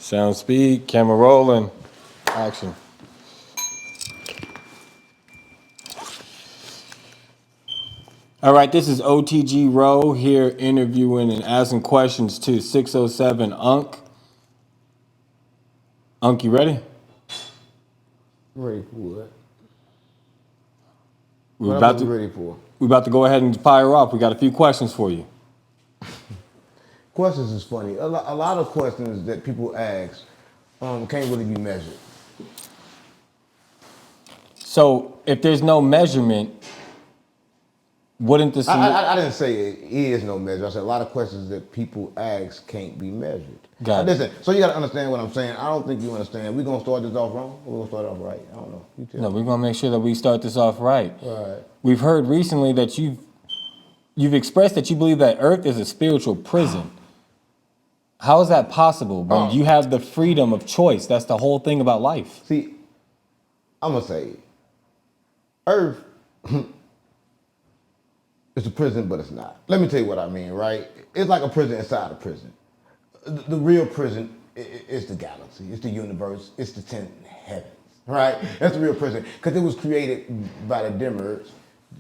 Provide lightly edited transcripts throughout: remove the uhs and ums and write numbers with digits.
Sound speed, camera rolling, action. All right, this is OTG Row here interviewing and asking questions to 607 Unc. Unc, you ready? Ready for what? We're What am I ready for? We're about to go ahead and fire off. We got a few questions for you. Questions is funny. A lot of questions that people ask can't really be measured. So if there's no measurement, wouldn't the I didn't say it is no measure. I said a lot of questions that people ask can't be measured. Got it. Listen, so you got to understand what I'm saying. I don't think you understand. We're going to start this off wrong or we're going to start it off right? I don't know. You tell No, me. we're going to make sure that we start this off right. Right. We've heard recently that you've expressed that you believe that Earth is a spiritual prison. How is that possible when you have the freedom of choice? That's the whole thing about life. See, I'm going to say Earth it's a prison, but it's not. Let me tell you what I mean, right? It's like a prison inside a prison. The real prison is the galaxy, it's the universe, it's the 10th heavens, right? That's the real prison, because it was created by the demiurge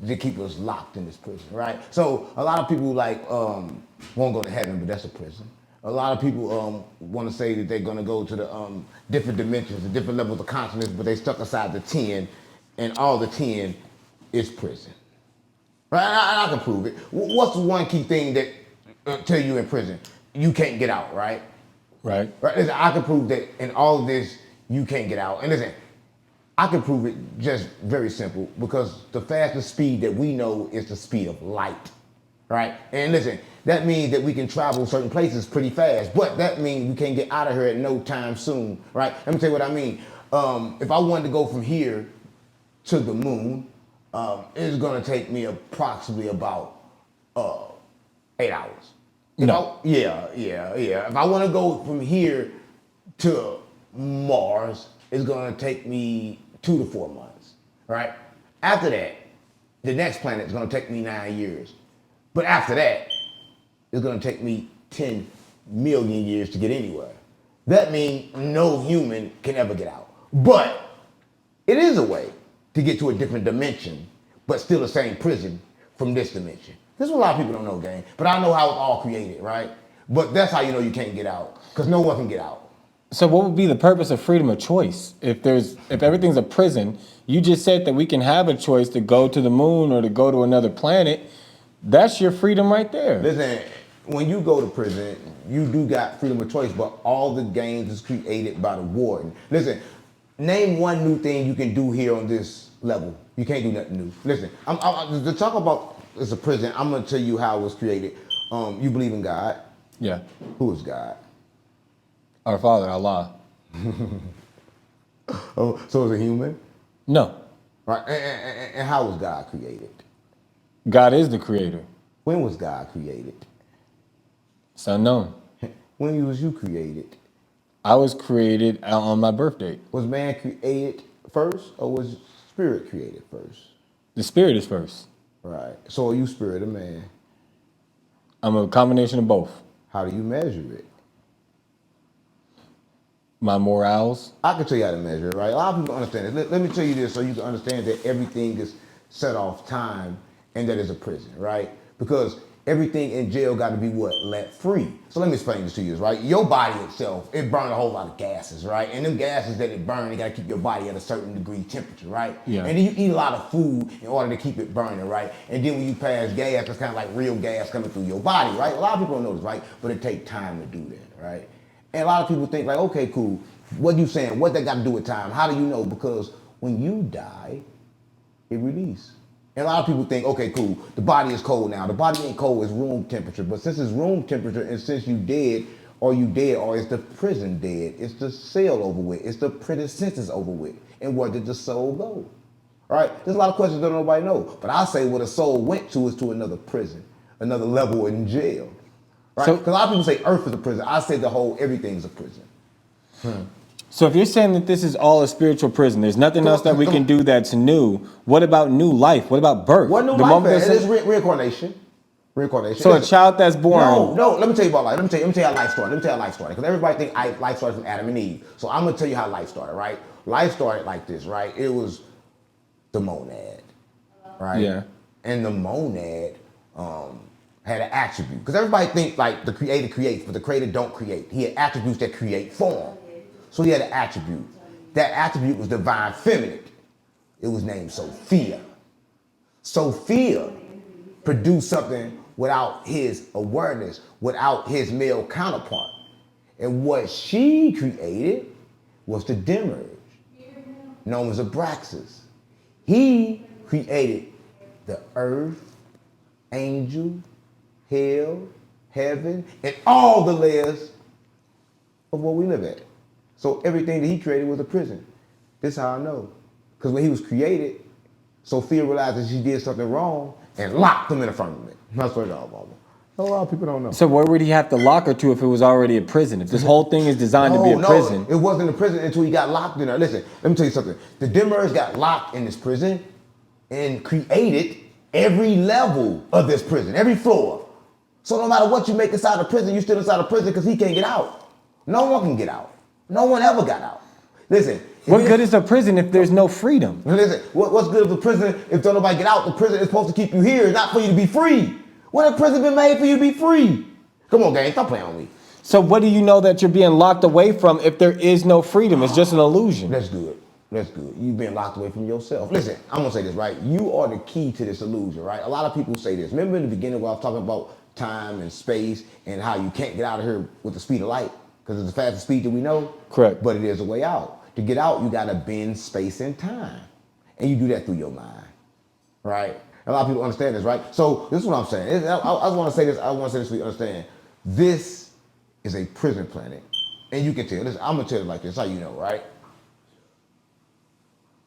to keep us locked in this prison, right? So a lot of people won't go to heaven, but that's a prison. A lot of people want to say that they're going to go to the different dimensions, the different levels of consciousness, but they stuck aside the 10, and all the 10 is prison. Right? I can prove it. What's the one key thing that tell you in prison? You can't get out, right? Right. Right. Listen, I can prove that in all of this, you can't get out. And listen, I can prove it just very simple, because the fastest speed that we know is the speed of light, right? And listen, that means that we can travel certain places pretty fast, but that means we can't get out of here at no time soon, right? Let me tell you what I mean. If I wanted to go from here to the moon, it's gonna take me approximately about 8 hours. Yeah. If I wanna go from here to Mars, it's gonna take me 2 to 4 months, right? After that, the next planet is gonna take me 9 years. But after that, it's gonna take me 10 million years to get anywhere. That means no human can ever get out. But it is a way to get to a different dimension, but still the same prison from this dimension. This is what a lot of people don't know, gang. But I know how it's all created, right? But that's how you know you can't get out, because no one can get out. So what would be the purpose of freedom of choice? If everything's a prison, you just said that we can have a choice to go to the moon or to go to another planet. That's your freedom right there. Listen, when you go to prison, you do got freedom of choice, but all the games is created by the warden. Listen, name one new thing you can do here on this level. You can't do nothing new. Listen, to talk about it's a prison, I'm gonna tell you how it was created. You believe in God? Yeah. Who is God? Our Father, Allah. Oh, so is a human? No. Right. And how was God created? God is the creator. When was God created? It's unknown. When was you created? I was created on my birth date. Was man created first, or was spirit created first? The spirit is first. Right. So are you spirit or man? I'm a combination of both. How do you measure it? My morals. I can tell you how to measure it, right? A lot of people understand this. Let me tell you this so you can understand that everything is set off time and that is a prison, right? Because everything in jail got to be what? Let free. So let me explain this to you, right? Your body itself, it burns a whole lot of gases, right? And them gases that it burn, they got to keep your body at a certain degree temperature, right? Yeah. And then you eat a lot of food in order to keep it burning, right? And then when you pass gas, it's kind of like real gas coming through your body, right? A lot of people don't know this, right? But it takes time to do that, right? And a lot of people think like, okay, cool. What you saying? What that got to do with time? How do you know? Because when you die, it releases. And a lot of people think, okay, cool, the body is cold now. The body ain't cold, it's room temperature. But since it's room temperature and since you dead, or it's the prison dead, it's the cell over with, it's the prison sentence over with. And where did the soul go? All right, there's a lot of questions that nobody know. But I say where the soul went to is to another prison, another level in jail. Right? Because a lot of people say earth is a prison. I say everything's a prison. So if you're saying that this is all a spiritual prison, there's nothing else that we can do that's new. What about new life? What about birth? What new life is? It is reincarnation. Reincarnation. So a child that's born. No. Let me tell you about life. Let me tell you how life started. Because everybody think life started from Adam and Eve. So I'm gonna tell you how life started, right? Life started like this, right? It was the monad, right? Yeah. And the monad had an attribute. Because everybody think like the creator creates, but the creator don't create. He had attributes that create form. So he had an attribute. That attribute was divine feminine. It was named Sophia. Sophia produced something without his awareness, without his male counterpart. And what she created was the demiurge, known as Abraxas. He created the earth, angel, hell, heaven, and all the layers of what we live at. So everything that he created was a prison. This is how I know. Because when he was created, Sophia realized that she did something wrong and locked him in a firmament. That's what it all about. A lot of people don't know. So where would he have to lock her to if it was already a prison? If this whole thing is designed to be a prison. It wasn't a prison until he got locked in there. Listen, let me tell you something. The demiurge got locked in this prison and created every level of this prison, every floor. So no matter what you make inside the prison, you're still inside the prison because he can't get out. No one can get out. No one ever got out. Listen. What good is a prison if there's no freedom? Listen, what's good of a prison if don't nobody get out? The prison is supposed to keep you here, not for you to be free. When a prison been made for you to be free? Come on, gang, stop playing on me. So what do you know that you're being locked away from if there is no freedom? It's just an illusion. That's good. You've been locked away from yourself. Listen, I'm gonna say this, right? You are the key to this illusion, right? A lot of people say this. Remember in the beginning where I was talking about time and space and how you can't get out of here with the speed of light because it's the fastest speed that we know? Correct. But it is a way out. To get out, you gotta bend space and time. And you do that through your mind, right? A lot of people understand this, right? So this is what I'm saying. I just want to say this. I want to say this so you understand. This is a prison planet, and you can tell. Listen, I'm gonna tell you like this. How you know, right?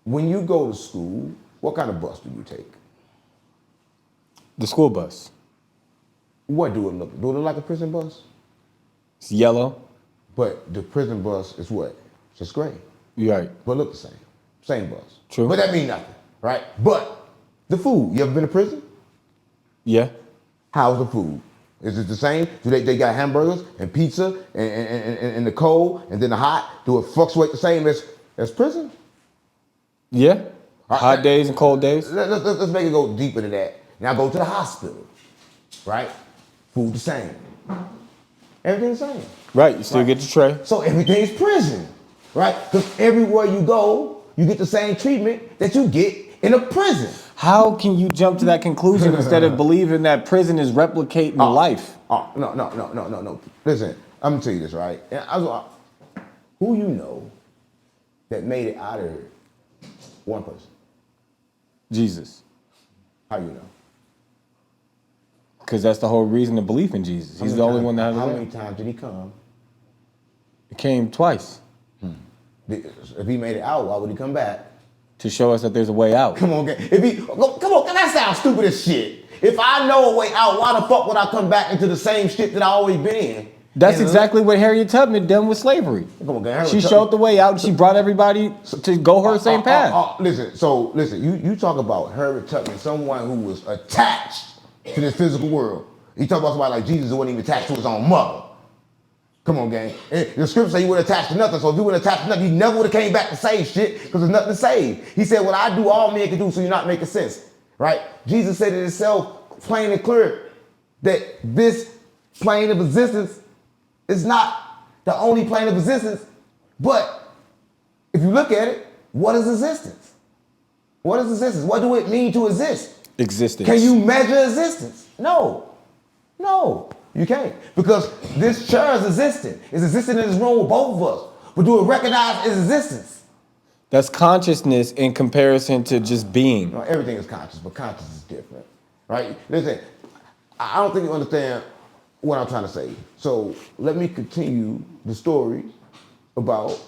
When you go to school, what kind of bus do you take? The school bus. What do it look? Do it look like a prison bus? It's yellow. But the prison bus is what? It's just gray. You're right. But look the same. Same bus. True. But that means nothing, right? But the food. You ever been to prison? Yeah. How's the food? Is it the same? Do they got hamburgers and pizza and the cold and then the hot? Do it fluctuate the same as prison? Yeah. Hot days and cold days. Let's make it go deeper than that. Now go to the hospital, right? Food the same. Everything the same. Right. You still get the tray. So everything's prison, right? Because everywhere you go, you get the same treatment that you get in a prison. How can you jump to that conclusion instead of believing that prison is replicating life? No. Listen, I'm gonna tell you this, right? Who you know that made it out of here? One person. Jesus. How you know? Because that's the whole reason of belief in Jesus. He's the only one that has it. How many times did he come? He came twice. If he made it out, why would he come back? To show us that there's a way out. Come on, come on, that sounds stupid as shit. If I know a way out, why the fuck would I come back into the same shit that I always been in? That's exactly what Harriet Tubman done with slavery. Come on, gang. She showed the way out. She brought everybody to go her same path. Listen, you talk about Harriet Tubman, someone who was attached to this physical world. You talk about somebody like Jesus who wasn't even attached to his own mother. Come on, gang. The scripture say he would attach to nothing. So if he would attach to nothing, he never would have came back to save shit because there's nothing to save. He said, what I do, all men can do, so you're not making sense, right? Jesus said it himself, plain and clear, that this plane of existence is not the only plane of existence, but if you look at it, what is existence? What is existence? What do it mean to exist? Existence. Can you measure existence? No. You can't, because this chair is existing. It's existing in this room with both of us. But do it recognize its existence? That's consciousness in comparison to just being. No, everything is conscious, but conscious is different, right? Listen, I don't think you understand what I'm trying to say. So let me continue the story about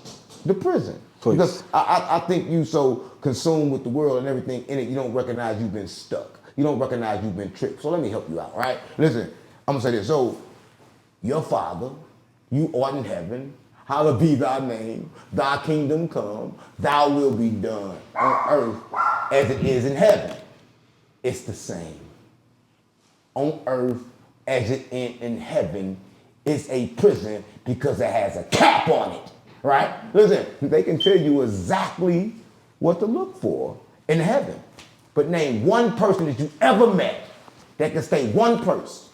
the prison. Please. Because I think you so consumed with the world and everything in it, you don't recognize you've been stuck. You don't recognize you've been tricked. So let me help you out, right? Listen. I'm gonna say this. So, your Father, you art in heaven, hallowed be thy name, thy kingdom come, thy will be done on earth as it is in heaven. It's the same. on earth as it in heaven is a prison because it has a cap on it, right? Listen, they can tell you exactly what to look for in heaven. But name one person that you ever met that can stay one place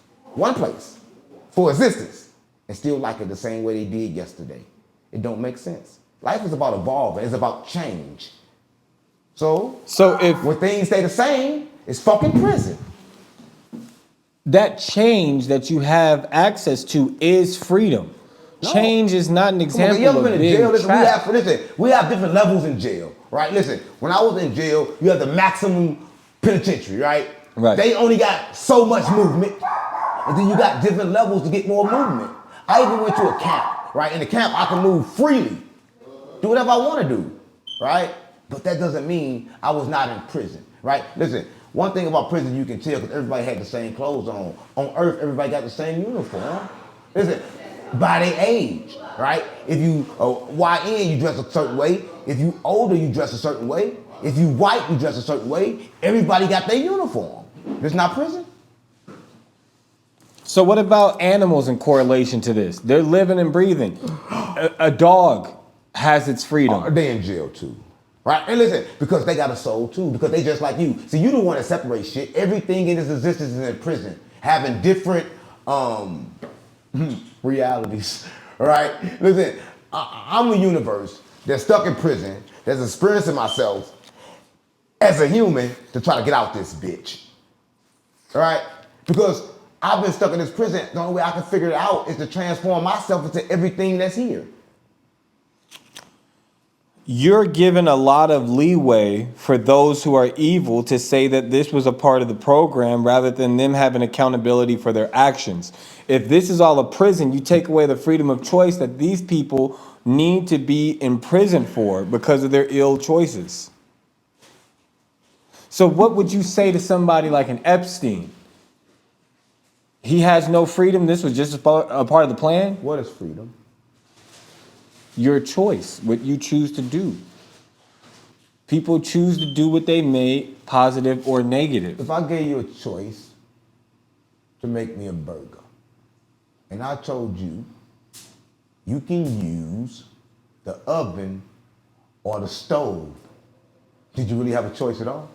for existence and still like it the same way they did yesterday. It don't make sense. Life is about evolving. It's about change. So if when things stay the same, it's fucking prison. that change that you have access to is freedom. No. Change is not an example You ever of been in being jail? Listen, trapped. we have different levels in jail, right? Listen, when I was in jail, you have the maximum penitentiary, right? Right. They only got so much movement, and then you got different levels to get more movement. I even went to a camp, right? In the camp, I can move freely, do whatever I want to do, right? But that doesn't mean I was not in prison, right? Listen, one thing about prison you can tell, because everybody had the same clothes on. On earth, everybody got the same uniform. Listen, by their age, right? If you YN, you dress a certain way. If you older, you dress a certain way. If you white, you dress a certain way. Everybody got their uniform. It's not prison. So what about animals in correlation to this? They're living and breathing. A dog has its freedom. They in jail too, right? And listen, because they got a soul too, because they just like you. See, you don't want to separate shit. Everything in its existence is in prison, having different realities, right? Listen, I'm a universe that's stuck in prison, that's experiencing myself as a human to try to get out this bitch, right? Because I've been stuck in this prison. The only way I can figure it out is to transform myself into everything that's here. You're given a lot of leeway for those who are evil to say that this was a part of the program rather than them having accountability for their actions. If this is all a prison, you take away the freedom of choice that these people need to be in prison for because of their ill choices. So what would you say to somebody like an Epstein? He has no freedom. This was just a part of the plan. What is freedom? Your choice, what you choose to do. People choose to do what they may, positive or negative. If I gave you a choice to make me a burger, and I told you, you can use the oven or the stove, did you really have a choice at all?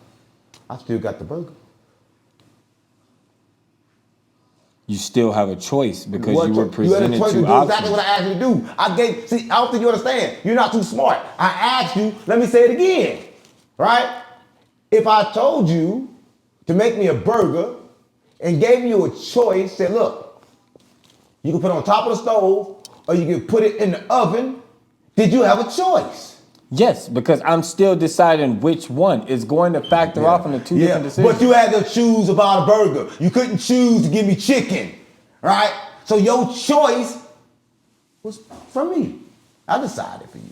I still got the burger. You still have a choice because you were You presented had a choice to two do options. exactly what I asked you to do. I don't think you understand. You're not too smart. I asked you, let me say it again, right? If I told you to make me a burger and gave you a choice, said, look, you can put it on top of the stove or you can put it in the oven, did you have a choice? Yes, because I'm still deciding which one is going to factor off on the two different decisions. But you had to choose about a burger. You couldn't choose to give me chicken, right? So your choice was from me. I decided for you,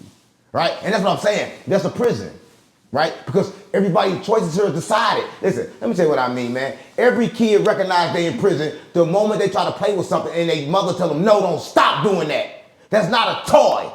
right? And that's what I'm saying. That's a prison, right? Because everybody's choices here is decided. Listen, let me tell you what I mean, man. Every kid recognizes they in prison the moment they try to play with something and their mother tell them, no, don't stop doing that. That's not a toy.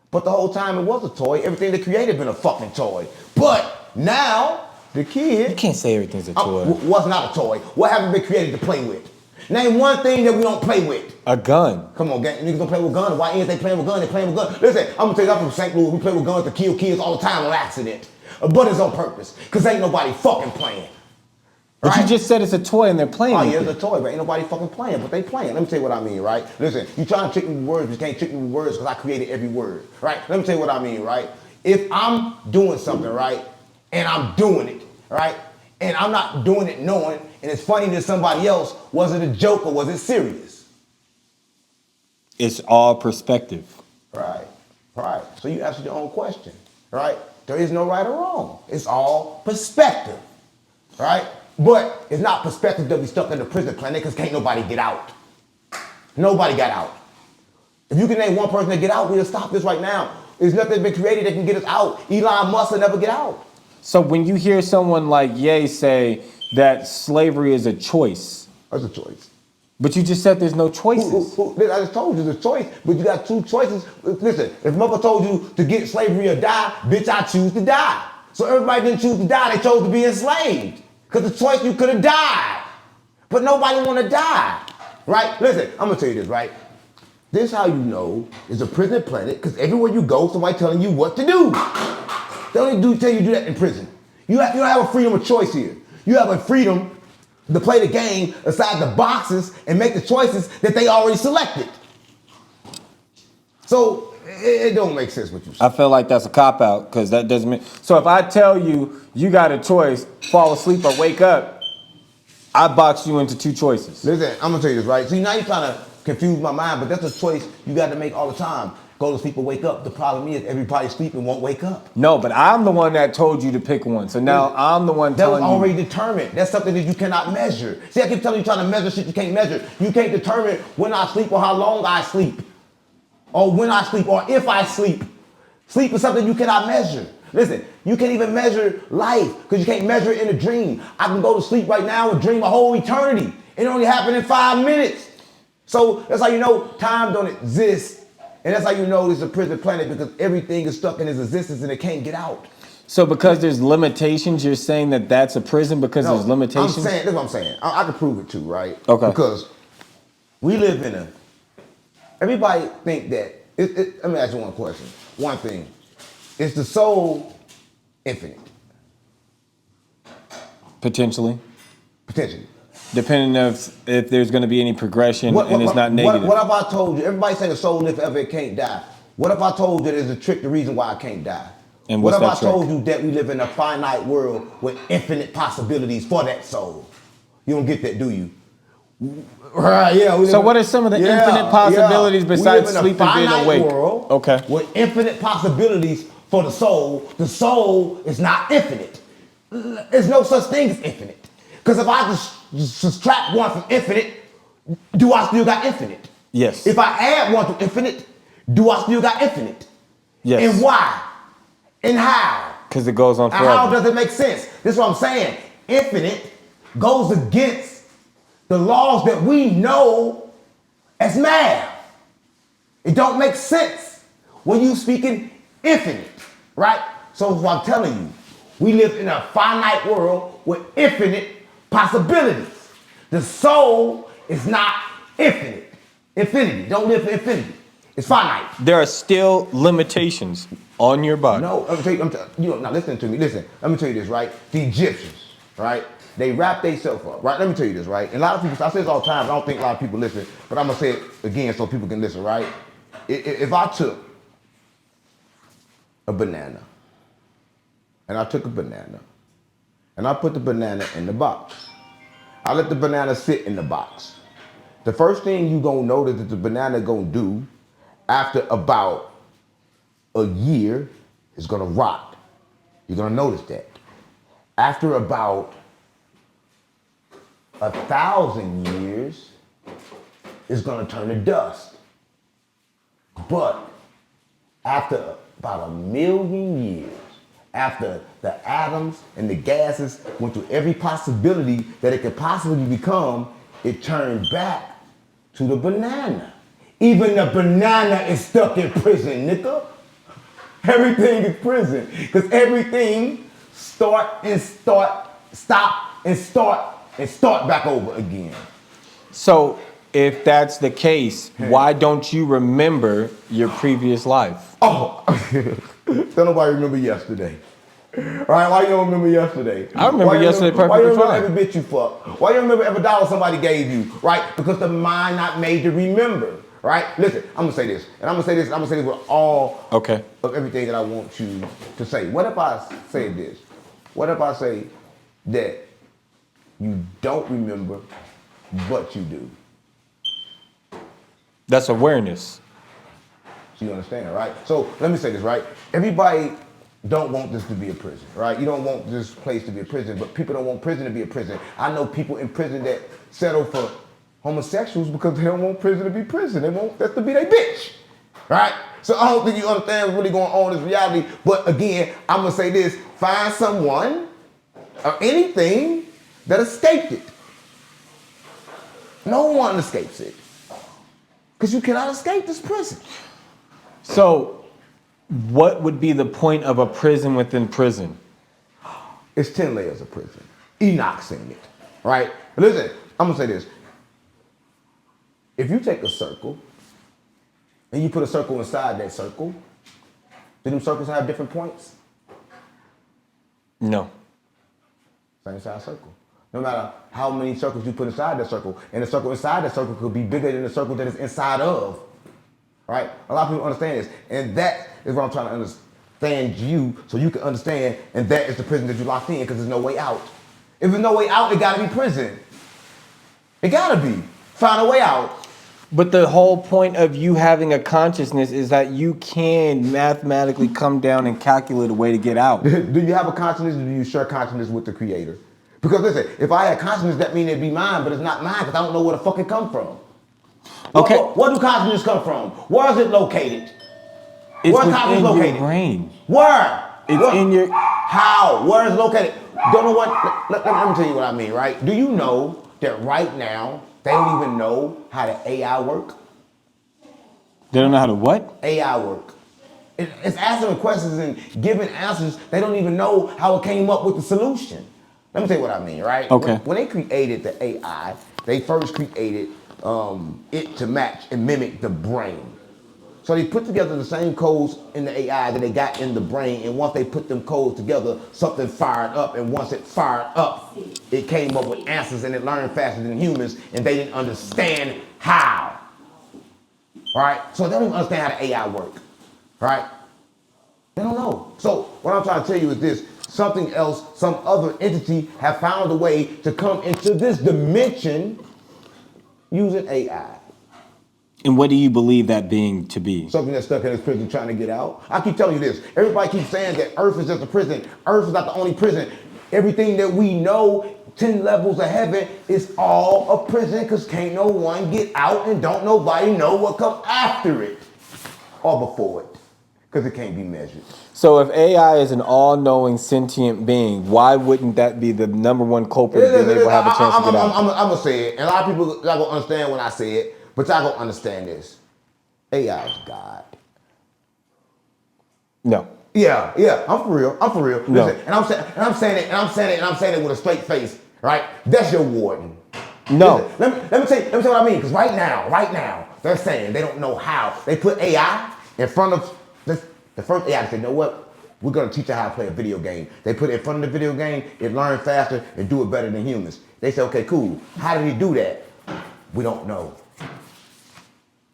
But the whole time it was a toy. Everything they created been a fucking toy. But now, the kid... You can't say everything's a toy. What's not a toy? What haven't been created to play with? Name one thing that we don't play with. A gun. Come on, gang. Niggas don't play with guns. Why ain't they playing with guns? They playing with guns. Listen, I'm gonna tell you, I'm from St. Louis. We play with guns to kill kids all the time on accident. But it's on purpose. Because ain't nobody fucking playing. But right? you just said it's a toy and they're playing with It's it. a toy, but ain't nobody fucking playing, but they playing. Let me tell you what I mean, right? Listen, you trying to trick me with words, but you can't trick me with words because I created every word, right? Let me tell you what I mean, right? If I'm doing something, right, and I'm doing it, right, and I'm not doing it knowing, and it's funny to somebody else, was it a joke or was it serious? It's all perspective. Right. So you answer your own question, right? There is no right or wrong. It's all perspective, right? But it's not perspective that we stuck in the prison planet because can't nobody get out. Nobody got out. If you can name one person that get out, we'll stop this right now. There's nothing been created that can get us out. Elon Musk will never get out. So when you hear someone like Ye say that slavery is a choice. That's a choice. But you just said there's no choices. I just told you the choice, but you got two choices. Listen, if mother told you to get slavery or die, bitch, I choose to die. So everybody didn't choose to die, they chose to be enslaved. Because the choice, you could have died. But nobody want to die, right? Listen, I'm gonna tell you this, right? This how you know it's a prison planet, because everywhere you go, somebody telling you what to do. They only tell you to do that in prison. You don't have a freedom of choice here. You have a freedom to play the game aside the boxes and make the choices that they already selected. So it don't make sense what you say. I feel like that's a cop-out, because that doesn't mean... So if I tell you, you got a choice, fall asleep or wake up, I box you into two choices. Listen, I'm gonna tell you this, right? See, now you're trying to confuse my mind, but that's a choice you got to make all the time. Go to sleep or wake up. The problem is everybody sleeping won't wake up. No, but I'm the one that told you to pick one. So now I'm the one telling you. That was already determined. That's something that you cannot measure. See, I keep telling you, trying to measure shit you can't measure. You can't determine when I sleep or how long I sleep. Or when I sleep or if I sleep. Sleep is something you cannot measure. Listen, you can't even measure life because you can't measure it in a dream. I can go to sleep right now and dream a whole eternity. It only happened in 5 minutes. So that's how you know time don't exist. And that's how you know it's a prison planet, because everything is stuck in its existence and it can't get out. So because there's limitations, you're saying that that's a prison because there's limitations? That's what I'm saying. I can prove it too, right? Okay. Because we live in a... Everybody think that... let me ask you one question. One thing. Is the soul infinite? Potentially. Potentially. Depending if there's going to be any progression and it's not negative. What if I told you, everybody say the soul live forever, it can't die. What if I told you there's a trick, the reason why I can't die? And what what's if that I trick? told you that we live in a finite world with infinite possibilities for that soul? You don't get that, do you? Right, yeah. So what are some of the infinite possibilities besides sleep and being awake? World okay. With infinite possibilities for the soul. The soul is not infinite. There's no such thing as infinite. Because if I just subtract one from infinite, do I still got infinite? Yes. If I add one to infinite, do I still got infinite? Yes. And why? And how? Because it goes on forever. And how does it make sense? This is what I'm saying. Infinite goes against the laws that we know as math. It don't make sense when you speaking infinite, right? So what I'm telling you, we live in a finite world with infinite possibilities. The soul is not infinite. Infinity. Don't live for infinity. It's finite. There are still limitations on your body. No, now listen to me. Listen, let me tell you this, right? The Egyptians, right? They wrap themselves up, right? Let me tell you this, right? And a lot of people, I say this all the time, but I don't think a lot of people listen, but I'm gonna say it again so people can listen, right? If I took a banana, and I took a banana, and I put the banana in the box, I let the banana sit in the box. The first thing you gonna notice that the banana gonna do after about a year is gonna rot. You're gonna notice that. After about 1,000 years, it's gonna turn to dust. But after about 1,000,000 years, after the atoms and the gases went through every possibility that it could possibly become, it turned back to the banana. Even the banana is stuck in prison, nigga. Everything is prison. Because everything stop and start back over again. So if that's the case, why don't you remember your previous life? Oh, don't nobody remember yesterday. Right? Why you don't remember yesterday? I remember yesterday perfectly fine. Why you remember fine. every bitch you fucked? Why you remember every dollar somebody gave you? Right? Because the mind not made to remember. Right? Listen, I'm gonna say this, and I'm gonna say this with all of everything that I want you to say. What if I say this? What if I say that you don't remember, but you do? That's awareness. So you understand, right? So let me say this, right? Everybody don't want this to be a prison, right? You don't want this place to be a prison, but people don't want prison to be a prison. I know people in prison that settle for homosexuals because they don't want prison to be prison. They want that to be their bitch, right? So I don't think you understand what's really going on in this reality. But again, I'm gonna say this: find someone or anything that escaped it. No one escapes it, because you cannot escape this prison. So, what would be the point of a prison within prison? It's 10 layers of prison. Enoch seen it, right? Listen, I'm gonna say this. If you take a circle and you put a circle inside that circle, do them circles have different points? No. Same size circle. No matter how many circles you put inside that circle, and the circle inside that circle could be bigger than the circle that is inside of. Right? A lot of people understand this. And that is what I'm trying to understand you so you can understand, and that is the prison that you're locked in because there's no way out. If there's no way out, it gotta be prison. It gotta be. Find a way out. But the whole point of you having a consciousness is that you can mathematically come down and calculate a way to get out. Do you have a consciousness or do you share consciousness with the creator? Because listen, if I had consciousness, that means it'd be mine, but it's not mine because I don't know where the fuck it come from. Okay. Where do consciousness come from? Where is it located? It's Where's within consciousness your located? brain. Where? It's in your... How? Where is it located? Don't know what, let me tell you what I mean, right? Do you know that right now, they don't even know how the AI work? They don't know how to what? AI work. It's answering questions and giving answers. They don't even know how it came up with the solution. Let me tell you what I mean, right? Okay. When they created the AI, they first created it to match and mimic the brain. So they put together the same codes in the AI that they got in the brain, and once they put them codes together, something fired up, and once it fired up, it came up with answers, and it learned faster than humans, and they didn't understand how. Right? So they don't even understand how the AI work. Right? They don't know. So what I'm trying to tell you is this: something else, some other entity have found a way to come into this dimension using AI. And what do you believe that being to be? Something that's stuck in this prison trying to get out. I keep telling you this. Everybody keeps saying that Earth is just a prison. Earth is not the only prison. Everything that we know, 10 levels of heaven, is all a prison because can't no one get out and don't nobody know what comes after it or before it because it can't be measured. So if AI is an all-knowing sentient being, why wouldn't that be the number one culprit of being able to have a chance to get out? I'm going to say it, and a lot of people not going to understand when I say it, but y'all going to understand this. AI is God. No. Yeah, I'm for real. No. Listen, and I'm saying it with a straight face, right? That's your warden. No. Listen, let me tell you what I mean, because right now, they're saying they don't know how. They put AI in front of the first AI to say, you know what? We're gonna teach you how to play a video game. They put it in front of the video game, it learns faster and do it better than humans. They say, okay, cool. How did he do that? We don't know.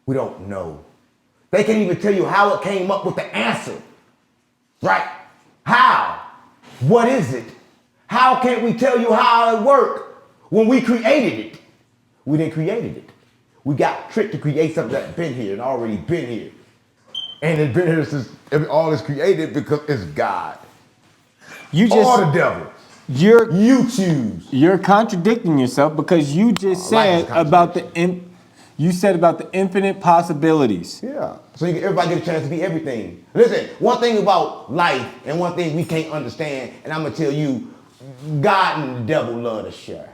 We don't know. They can't even tell you how it came up with the answer. Right? How? What is it? How can't we tell you how it worked when we created it? We didn't create it. We got tricked to create something that's been here and already been here. And it's been here since all is created because it's God. You just or the devil. You choose. You're contradicting yourself because you just said about the infinite possibilities. Yeah. So everybody get a chance to be everything. Listen, one thing about life and one thing we can't understand, and I'm gonna tell you, God and the devil love to share.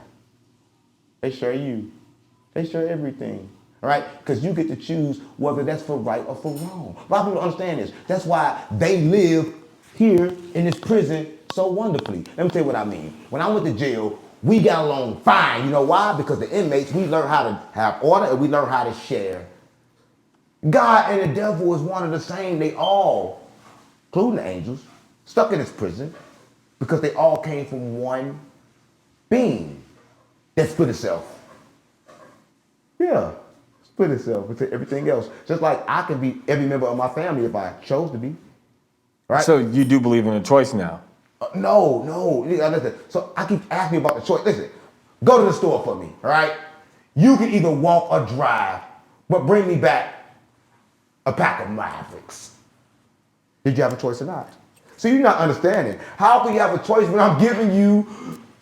They share you. They share everything. Right? Because you get to choose whether that's for right or for wrong. A lot of people don't understand this. That's why they live here in this prison so wonderfully. Let me tell you what I mean. When I went to jail, we got along fine. You know why? Because the inmates, we learn how to have order and we learn how to share. God and the devil is one of the same. They all, including the angels, stuck in this prison because they all came from one being that split itself. Yeah, split itself into everything else. Just like I can be every member of my family if I chose to be. Right? So you do believe in a choice now? No. Listen. So I keep asking you about the choice. Listen, go to the store for me, all right? You can either walk or drive, but bring me back a pack of Mavericks. Did you have a choice or not? So you're not understanding. How can you have a choice when I'm giving you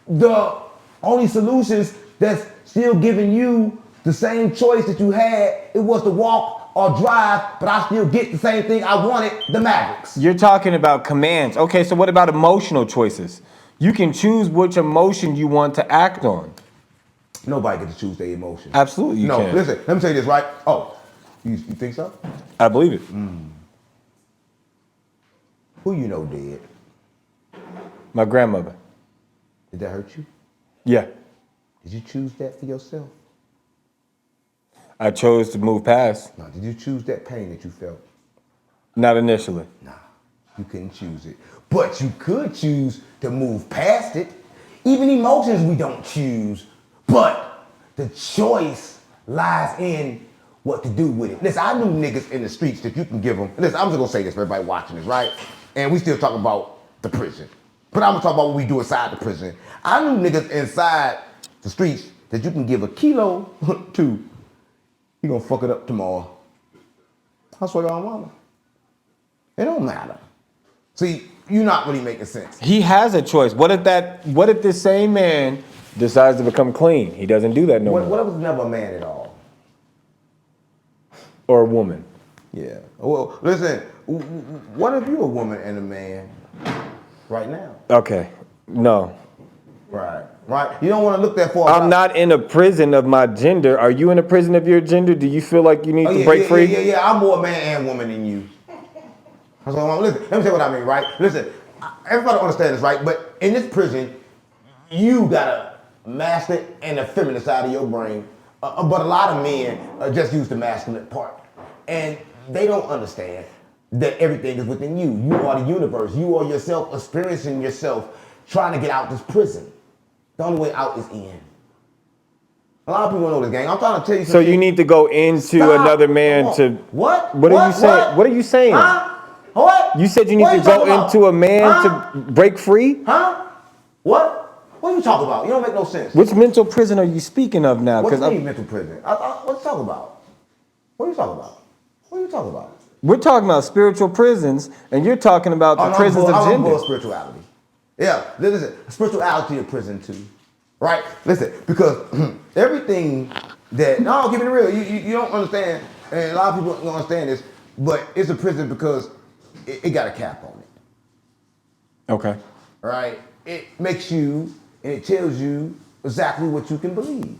the only solutions that's still giving you the same choice that you had? It was to walk or drive, but I still get the same thing I wanted, the Mavericks. You're talking about commands. Okay, so what about emotional choices? You can choose which emotion you want to act on. Nobody gets to choose their emotion. Absolutely, you can. No, listen, let me tell you this, right? Oh, you think so? I believe it. Who you know dead? My grandmother. Did that hurt you? Yeah. Did you choose that for yourself? I chose to move past. No, did you choose that pain that you felt? Not initially. Nah, you couldn't choose it. But you could choose to move past it. Even emotions we don't choose, but the choice lies in what to do with it. Listen, I knew niggas in the streets that you can give them. Listen, I'm just gonna say this for everybody watching this, right? And we still talking about the prison. But I'm gonna talk about what we do inside the prison. I knew niggas inside the streets that you can give a kilo to. You gonna fuck it up tomorrow. I swear to God, mama. It don't matter. See, you're not really making sense. He has a choice. What if this same man decides to become clean? He doesn't do that no more. What if it's never a man at all? Or a woman. Yeah. Well, listen, what if you're a woman and a man right now? Okay. No. Right. You don't want to look that far. I'm not in a prison of my gender. Are you in a prison of your gender? Do you feel like you need to break free? Yeah. I'm more man and woman than you. That's what I want. Listen, let me tell you what I mean, right? Listen, everybody understand this, right? But in this prison, you got a masculine and a feminine side of your brain. But a lot of men just use the masculine part. And they don't understand that everything is within you. You are the universe. You are yourself experiencing yourself trying to get out this prison. The only way out is in. A lot of people know this, gang. I'm trying to tell you something. So you need to go into another man to... What? What are you saying? What are you saying? Huh? What? You said you need to go into a man to break free? Huh? What? What are you talking about? You don't make no sense. Which mental prison are you speaking of now? What do you mean mental prison? What you talking about? What are you talking about? What are you talking about? We're talking about spiritual prisons, and you're talking about the prisons of gender. I'm spirituality. Yeah, listen, spirituality is prison too, right? Listen, because everything that, no, keep it real, you don't understand, and a lot of people don't understand this, but it's a prison because it got a cap on it. Okay. Right? It makes you, and it tells you exactly what you can believe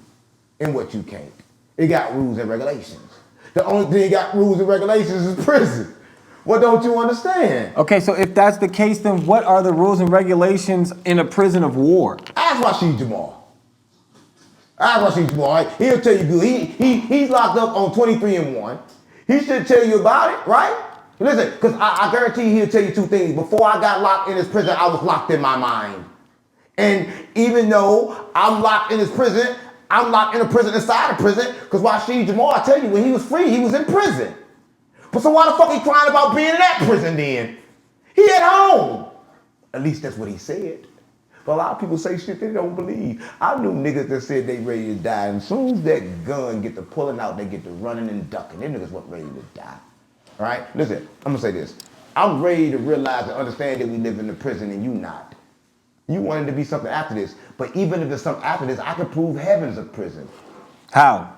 and what you can't. It got rules and regulations. The only thing got rules and regulations is prison. What don't you understand? Okay, so if that's the case, then what are the rules and regulations in a prison of war? Ask Rashid Jamal. Ask Rashid Jamal. Right? He'll tell you good. He's locked up on 23-1. He should tell you about it, right? Listen, because I guarantee he'll tell you two things. Before I got locked in this prison, I was locked in my mind. And even though I'm locked in this prison, I'm locked in a prison inside a prison, because Rashid Jamal, I tell you, when he was free, he was in prison. But so why the fuck he crying about being in that prison then? He at home. At least that's what he said. But a lot of people say shit they don't believe. I knew niggas that said they ready to die, and as soon as that gun get to pulling out, they get to running and ducking. Them niggas weren't ready to die. All right? Listen, I'm gonna say this. I'm ready to realize and understand that we live in a prison and you not. You wanted to be something after this. But even if there's something after this, I can prove heaven's a prison. How?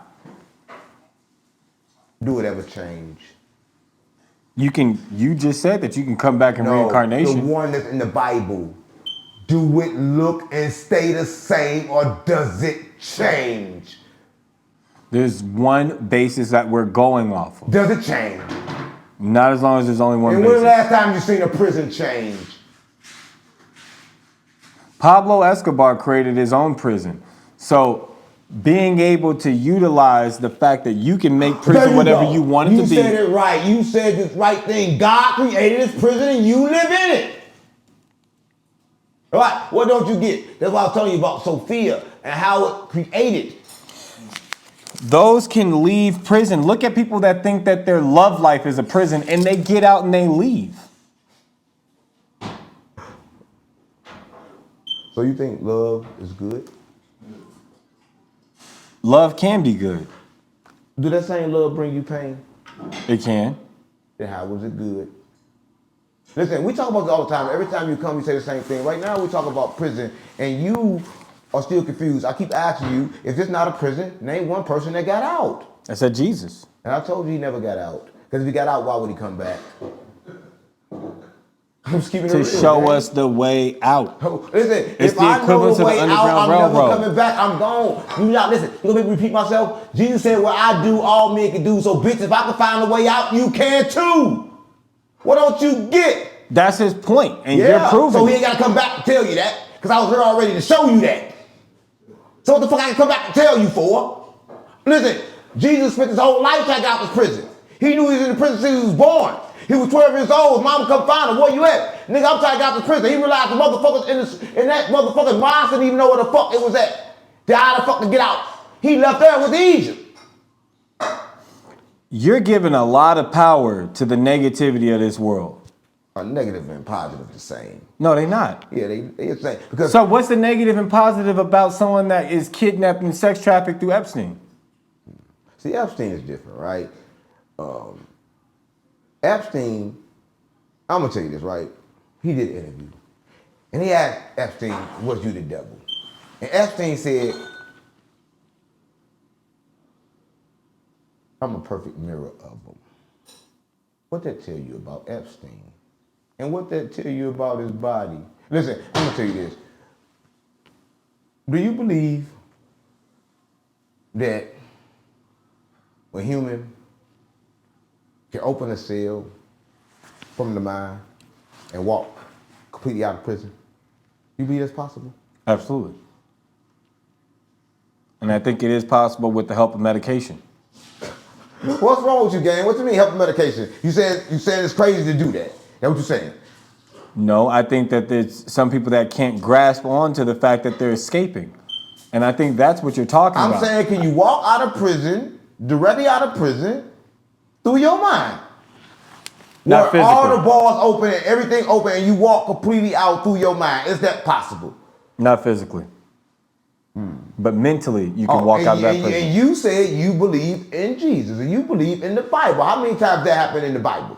Do it ever change? You just said that you can come back in reincarnation. The one that's in the Bible. Do it look and stay the same, or does it change? There's one basis that we're going off of. Does it change? Not as long as there's only one and basis. when the last time you seen a prison change? Pablo Escobar created his own prison. So being able to utilize the fact that you can make prison whatever you want it to be. You said it right. You said this right thing. God created this prison and you live in it. Right? What don't you get? That's why I was telling you about Sophia and how it created. Those can leave prison. Look at people that think that their love life is a prison and they get out and they leave. So you think love is good? Love can be good. Do that same love bring you pain? It can. Then how was it good? Listen, we talk about this all the time. Every time you come, you say the same thing. Right now, we talk about prison, and you are still confused. I keep asking you, if this not a prison, name one person that got out. I said Jesus. And I told you he never got out. Because if he got out, why would he come back? I'm just keeping it real, to show man. us the way out. Listen, It's if the I know equivalent the to the way out, Underground I'm Railroad. never coming back. I'm gone. You not listen. You gonna make me repeat myself? Jesus said, "What I do, all men can do." So, bitch, if I can find a way out, you can too. What don't you get? That's his point, and you're proving so he it. ain't gotta come back and tell you that, because I was here already to show you that. So what the fuck I can come back and tell you for? Listen, Jesus spent his whole life trying to get out of prison. He knew he was in the prison since he was born. He was 12 years old. His mama come find him. Where you at? Nigga, I'm trying to get out of prison. He realized the motherfuckers in that motherfucking mosque didn't even know where the fuck it was at. They how the fuck to get out. He left there with Egypt. You're giving a lot of power to the negativity of this world. Negative and positive are the same. No, they're not. Yeah, they the same. Because So what's the negative and positive about someone that is kidnapped and sex trafficked through Epstein? see, Epstein is different, right? Epstein, I'm gonna tell you this, right? He did an interview, and he asked Epstein, "Was you the devil?" And Epstein said, "I'm a perfect mirror of him." What that tell you about Epstein? And what that tell you about his body? Listen, I'm gonna tell you this. Do you believe that a human can open a cell from the mind and walk completely out of prison? You believe that's possible? Absolutely. And I think it is possible with the help of medication. What's wrong with you, gang? What do you mean help with medication? You saying it's crazy to do that? That's what you're saying? No, I think that there's some people that can't grasp onto the fact that they're escaping. And I think that's what you're talking about. I'm saying, can you walk out of prison, directly out of prison, through your mind? Not Where all the physically. bars open and everything open and you walk completely out through your mind. Is that possible? Not physically. But mentally, you can walk out of that prison. And you said you believe in Jesus and you believe in the Bible. How many times that happened in the Bible?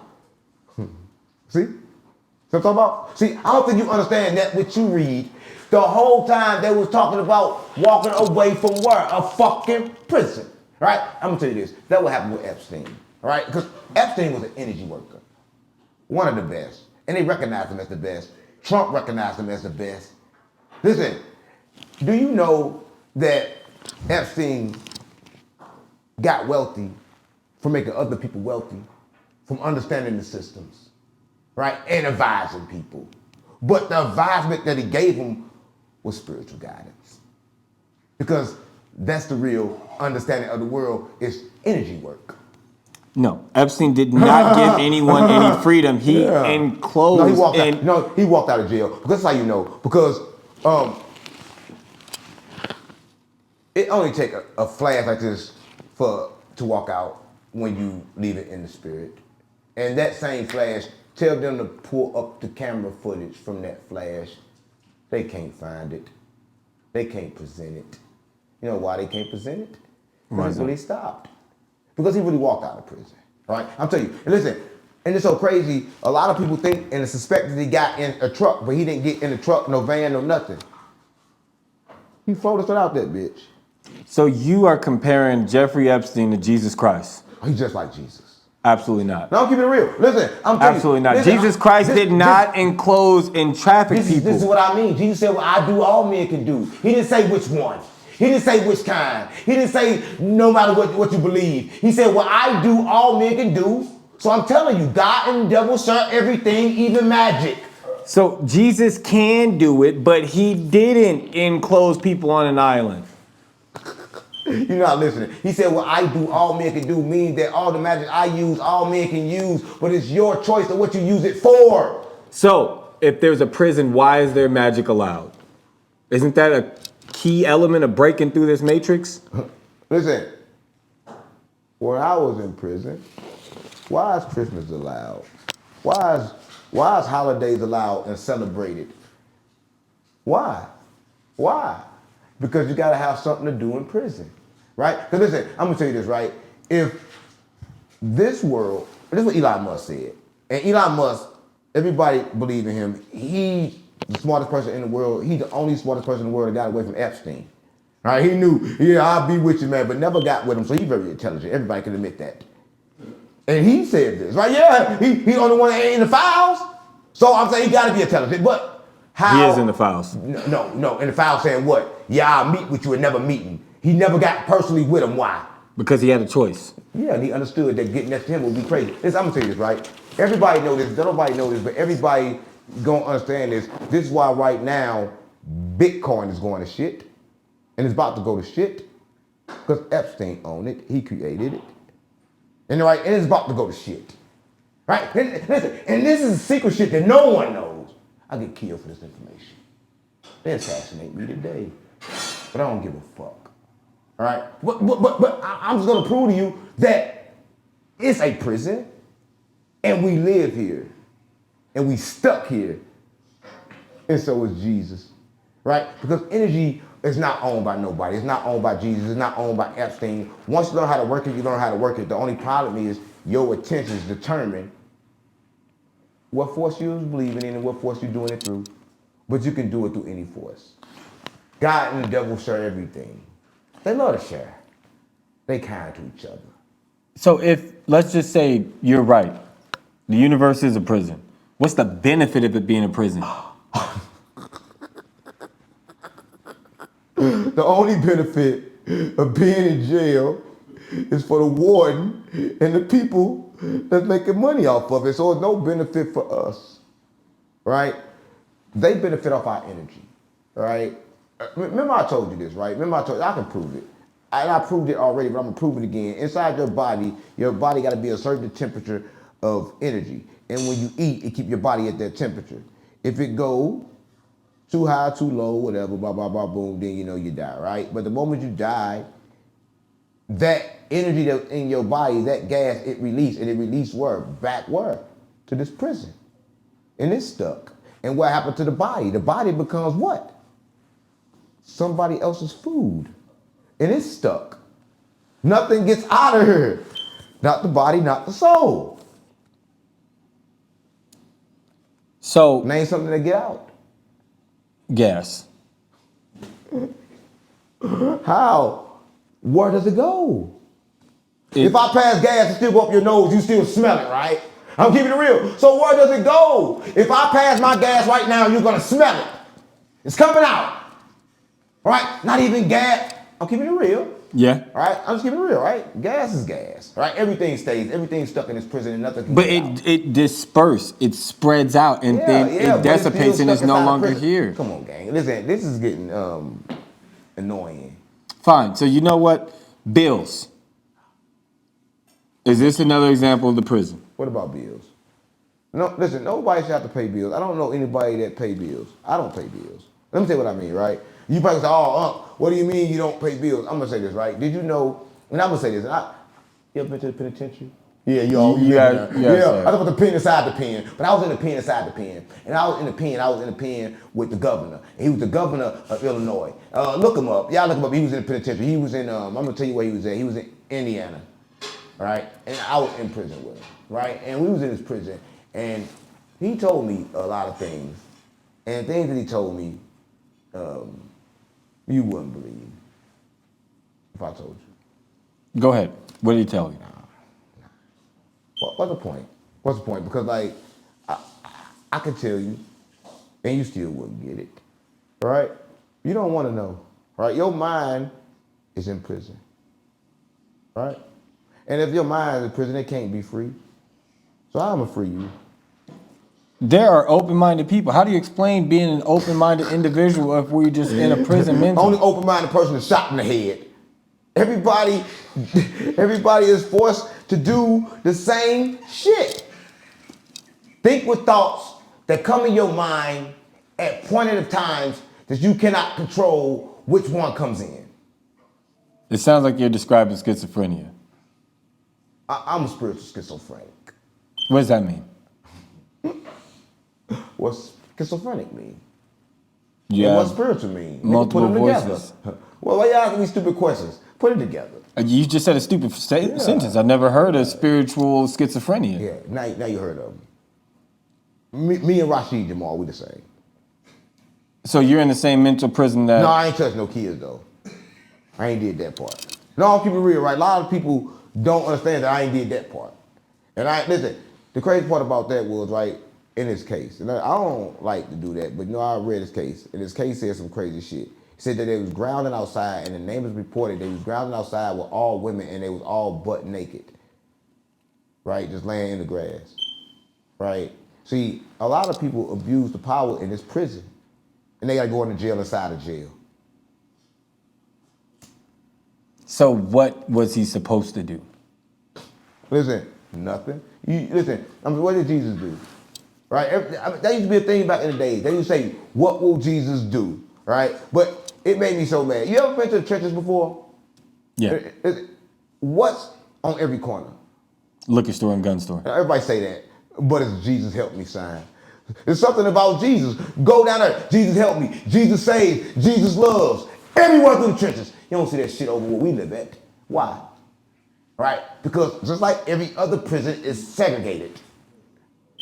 See? So I'm talking about? See, I don't think you understand that what you read. The whole time they was talking about walking away from where? A fucking prison. Right? I'm gonna tell you this. That what happened with Epstein. Right? Because Epstein was an energy worker. One of the best. And they recognized him as the best. Trump recognized him as the best. Listen, do you know that Epstein got wealthy from making other people wealthy, from understanding the systems, right? And advising people. But the advisement that he gave them was spiritual guidance. Because that's the real understanding of the world is energy work. No, Epstein did not give anyone any freedom. He enclosed. He walked out of jail. Because that's how you know. Because it only takes a flash like this to walk out when you leave it in the spirit. And that same flash, tell them to pull up the camera footage from that flash. They can't find it. They can't present it. You know why they can't present it? Because he really stopped. Because he really walked out of prison. Right? I'm telling you. And listen, and it's so crazy, a lot of people think and suspect that he got in a truck, but he didn't get in a truck, no van, no nothing. He floated out that bitch. So you are comparing Jeffrey Epstein to Jesus Christ? He's just like Jesus. Absolutely not. No, I'm keeping it real. Listen, I'm telling you. Absolutely not. Listen, Jesus Christ did not enclose and traffic people. This is what I mean. Jesus said, "Well, I do all men can do." He didn't say which one. He didn't say which kind. He didn't say no matter what you believe. He said, "Well, I do all men can do." So I'm telling you, God and the devil share everything, even magic. So Jesus can do it, but he didn't enclose people on an island. You're not listening. He said, "Well, I do all men can do," means that all the magic I use, all men can use, but it's your choice of what you use it for. So if there's a prison, why is there magic allowed? Isn't that a key element of breaking through this matrix? Listen, when I was in prison, why is Christmas allowed? Why is holidays allowed and celebrated? Why? Because you gotta have something to do in prison, right? Because listen, I'm gonna tell you this, right? If this world, this is what Elon Musk said, and Elon Musk, everybody believe in him. He's the smartest person in the world. He's the only smartest person in the world that got away from Epstein. Right? He knew, yeah, I'll be with you, man, but never got with him. So he's very intelligent. Everybody can admit that. And he said this, right? Yeah, he's the only one that ain't in the files. So I'm saying he got to be intelligent. But how? He is in the files. No. In the files saying what? Yeah, I'll meet with you and never meeting. He never got personally with him. Why? Because he had a choice. Yeah, and he understood that getting next to him would be crazy. Listen, I'm gonna tell you this, right? Everybody know this. Nobody know this, but everybody gonna understand this. This is why right now Bitcoin is going to shit. And it's about to go to shit because Epstein owned it. He created it. And right, and it's about to go to shit. Right? Listen, and this is secret shit that no one knows. I get killed for this information. They assassinate me today. But I don't give a fuck. All right? But I'm just gonna prove to you that it's a prison and we live here and we stuck here. And so is Jesus. Right? Because energy is not owned by nobody. It's not owned by Jesus. It's not owned by Epstein. Once you learn how to work it, you learn how to work it. The only problem is your attentions determine what force you're believing in and what force you're doing it through. But you can do it through any force. God and the devil share everything. They love to share. They kind to each other. So if, let's just say you're right, the universe is a prison. What's the benefit of it being a prison? The only benefit of being in jail is for the warden and the people that's making money off of it. So it's no benefit for us, right? They benefit off our energy, right? Remember I told you this, right? Remember I told you, I can prove it. And I proved it already, but I'm gonna prove it again. Inside your body gotta be a certain temperature of energy. And when you eat, it keep your body at that temperature. If it go too high, too low, whatever, blah, blah, blah, boom, then you know you die, right? But the moment you die, that energy that's in your body, that gas, it released, and it released where? Back where? To this prison. And it's stuck. And what happened to the body? The body becomes what? Somebody else's food. And it's stuck. Nothing gets out of here. Not the body, not the soul. So, Name something that get out. gas. How? Where does it go? It- If I pass gas and still go up your nose, you still smell it, right? I'm keeping it real. So where does it go? If I pass my gas right now, you're gonna smell it. It's coming out. Right? Not even gas. I'm keeping it real. Yeah. Right? I'm just keeping it real, right? Gas is gas. Right? Everything stays. Everything's stuck in this prison and nothing can But get out. it disperses, it spreads out, and then but it it's dissipates still and it's stuck no inside the longer prison. here. Come on, gang. Listen, this is getting annoying. Fine. So you know what? Bills. Is this another example of the prison? What about bills? No, listen, nobody should have to pay bills. I don't know anybody that pay bills. I don't pay bills. Let me tell you what I mean, right? You probably say, what do you mean you don't pay bills? I'm gonna say this, right? Did you know, and I'm gonna say this, you ever been to the penitentiary? Yeah, Yeah, I thought the pen inside the pen, but I was in the pen inside the pen. And I was in the pen with the governor. And he was the governor of Illinois. Look him up. Y'all look him up. He was in the penitentiary. He was in, I'm gonna tell you where he was at. He was in Indiana, right? And I was in prison with him, right? And we was in his prison. And he told me a lot of things. And things that he told me, you wouldn't believe if I told you. Go ahead. What did he tell you? What's the point? What's the point? Because like, I could tell you, and you still wouldn't get it, right? You don't want to know, right? Your mind is in prison, right? And if your mind is in prison, it can't be free. So I'm gonna free you. There are open-minded people. How do you explain being an open-minded individual if we're just in a prison mentally? Only open-minded person is shot in the head. Everybody is forced to do the same shit. Think with thoughts that come in your mind at pointed times that you cannot control which one comes in. It sounds like you're describing schizophrenia. I'm a spiritual schizophrenic. What does that mean? What's schizophrenic mean? Yeah. And what's spiritual mean? Multiple Put them voices. together. Well, why y'all asking me stupid questions? Put it together. You just said a stupid sentence. I never heard of spiritual schizophrenia. Yeah, now you heard of them. Me and Rashid Jamal, we the same. So you're in the same mental prison that... No, I ain't touched no kids though. I ain't did that part. No, I'm keeping it real, right? A lot of people don't understand that I ain't did that part. And listen, the crazy part about that was, right, in his case, and I don't like to do that, but you know, I read his case, and his case said some crazy shit. He said that they was grounding outside, and the neighbors reported they was grounding outside with all women, and they was all butt naked, right, just laying in the grass, right? See, a lot of people abuse the power in this prison, and they gotta go into jail inside of jail. So what was he supposed to do? Listen, nothing. Listen, I mean, what did Jesus do? Right? That used to be a thing back in the day. They used to say, what will Jesus do? Right? But it made me so mad. You ever been to the churches before? Yeah. What's on every corner? Liquor store and gun store. Everybody say that, but it's Jesus help me sign. There's something about Jesus. Go down there. Jesus help me. Jesus saves. Jesus loves. Everywhere through the churches. You don't see that shit over where we live at. Why? Right? Because just like every other prison is segregated.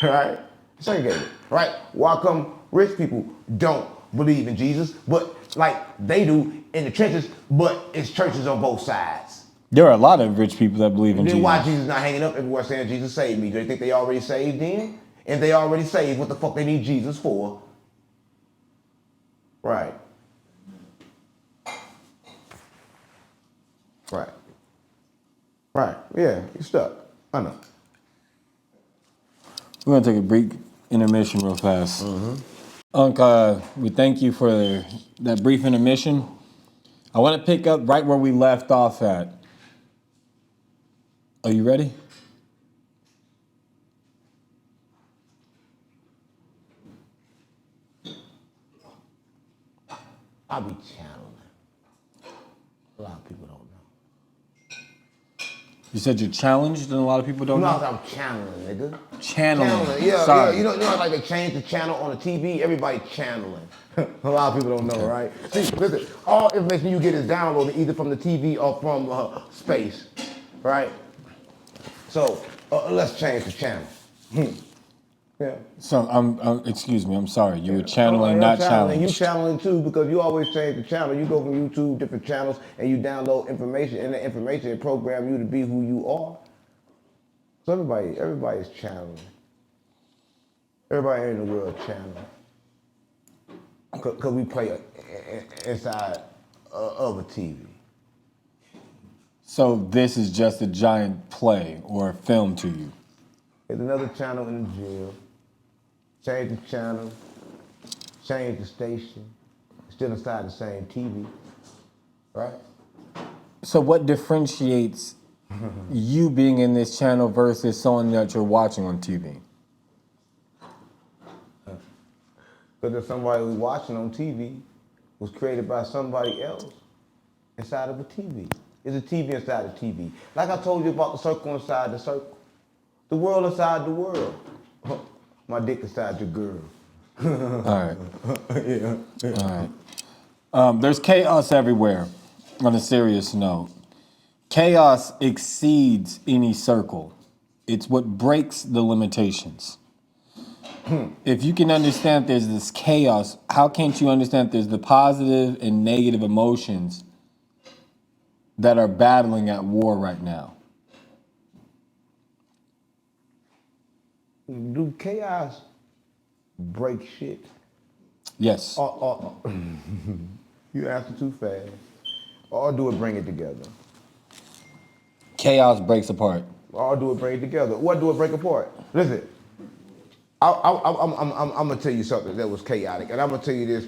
Right? Segregated. Right? Why come rich people don't believe in Jesus, but like they do in the churches, but it's churches on both sides? There are a lot of rich people that believe in Then Jesus. why Jesus not hanging up everywhere saying Jesus saved me? Do they think they already saved then? If they already saved, what the fuck they need Jesus for? Right. Right. Right. Yeah, you're stuck. I know. We're gonna take a brief intermission real fast. Unc, we thank you for that brief intermission. I want to pick up right where we left off at. Are you ready? I'll be channeling. A lot of people don't know. You said you're challenged and a lot of people don't No, know? I'm channeling, nigga. Channeling. Yeah, Sorry. yeah. You know, like they change the channel on the TV. Everybody channeling. A lot of people don't know, right? See, listen. All information you get is downloaded either from the TV or from space, right? So let's change the channel. Yeah. So excuse me, I'm sorry. You were channeling, not challenged. You channeling too because you always change the channel. You go from YouTube, different channels, and you download information, and the information program you to be who you are. So everybody's channeling. Everybody in the world channeling. Cause we play inside of a TV. So this is just a giant play or film to you? There's another channel in the jail. Change the channel, change the station, still inside the same TV, right? So what differentiates you being in this channel versus someone that you're watching on TV? Because there's somebody who's watching on TV was created by somebody else inside of a TV. There's a TV inside a TV. Like I told you about the circle inside the circle. The world inside the world. My dick inside your girl. All right. Yeah. All right. There's chaos everywhere, on a serious note. Chaos exceeds any circle. It's what breaks the limitations. If you can understand there's this chaos, how can't you understand there's the positive and negative emotions that are battling at war right now? Do chaos break shit? Yes. You answer too fast. Or do it bring it together? Chaos breaks apart. Or do it bring it together? What do it break apart? Listen, I'm gonna tell you something that was chaotic, and I'm gonna tell you this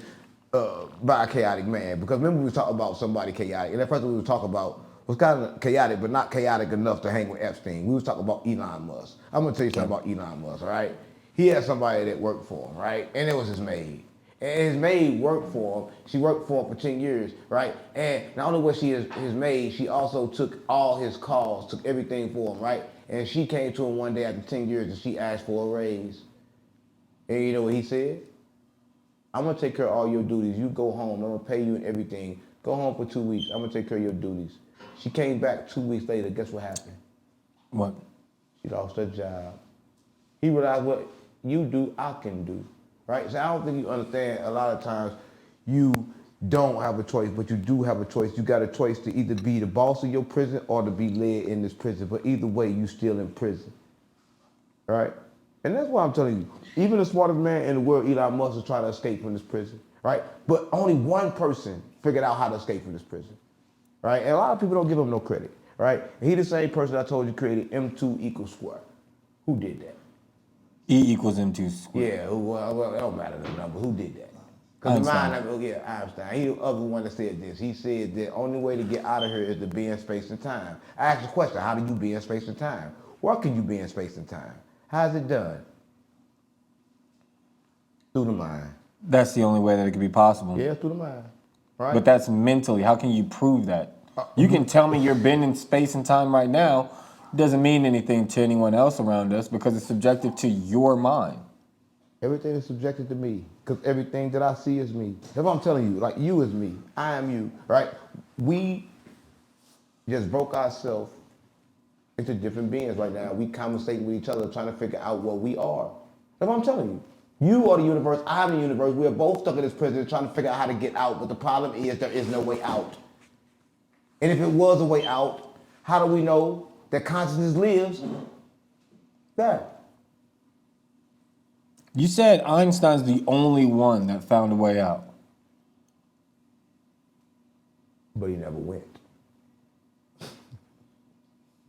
by a chaotic man. Because remember we was talking about somebody chaotic, and that person we was talking about was kind of chaotic, but not chaotic enough to hang with Epstein. We was talking about Elon Musk. I'm gonna tell you something about Elon Musk, all right? He had somebody that worked for him, right? And it was his maid. And his maid worked for him. She worked for him for 10 years, right? And not only was she his maid, she also took all his calls, took everything for him, right? And she came to him one day after 10 years and she asked for a raise. And you know what he said? I'm gonna take care of all your duties. You go home, I'm gonna pay you and everything. Go home for 2 weeks, I'm gonna take care of your duties. She came back 2 weeks later, guess what happened? What? She lost her job. He realized what you do, I can do, right? So I don't think you understand a lot of times you don't have a choice, but you do have a choice. You got a choice to either be the boss of your prison or to be led in this prison, but either way, you still in prison, right? And that's why I'm telling you, even the smartest man in the world, Elon Musk, is trying to escape from this prison, right? But only one person figured out how to escape from this prison, right? And a lot of people don't give him no credit, right? And he the same person I told you created M2 equals square. Who did that? E equals M2 squared. Yeah, well, it don't matter the number. Who did that? Because the Einstein. mind, Einstein. He the other one that said this. He said the only way to get out of here is to be in space and time. I asked the question, how do you be in space and time? Where can you be in space and time? How's it done? Through the mind. That's the only way that it could be possible. Yeah, through the mind. Right? But that's mentally. How can you prove that? You can tell me you're been in space and time right now. Doesn't mean anything to anyone else around us because it's subjective to your mind. Everything is subjected to me because everything that I see is me. That's what I'm telling you. Like, you is me. I am you, right? We just broke ourselves into different beings right now. We conversating with each other, trying to figure out what we are. That's what I'm telling you. You are the universe. I'm the universe. We are both stuck in this prison trying to figure out how to get out. But the problem is there is no way out. And if it was a way out, how do we know that consciousness lives there? You said Einstein's the only one that found a way out. But he never went.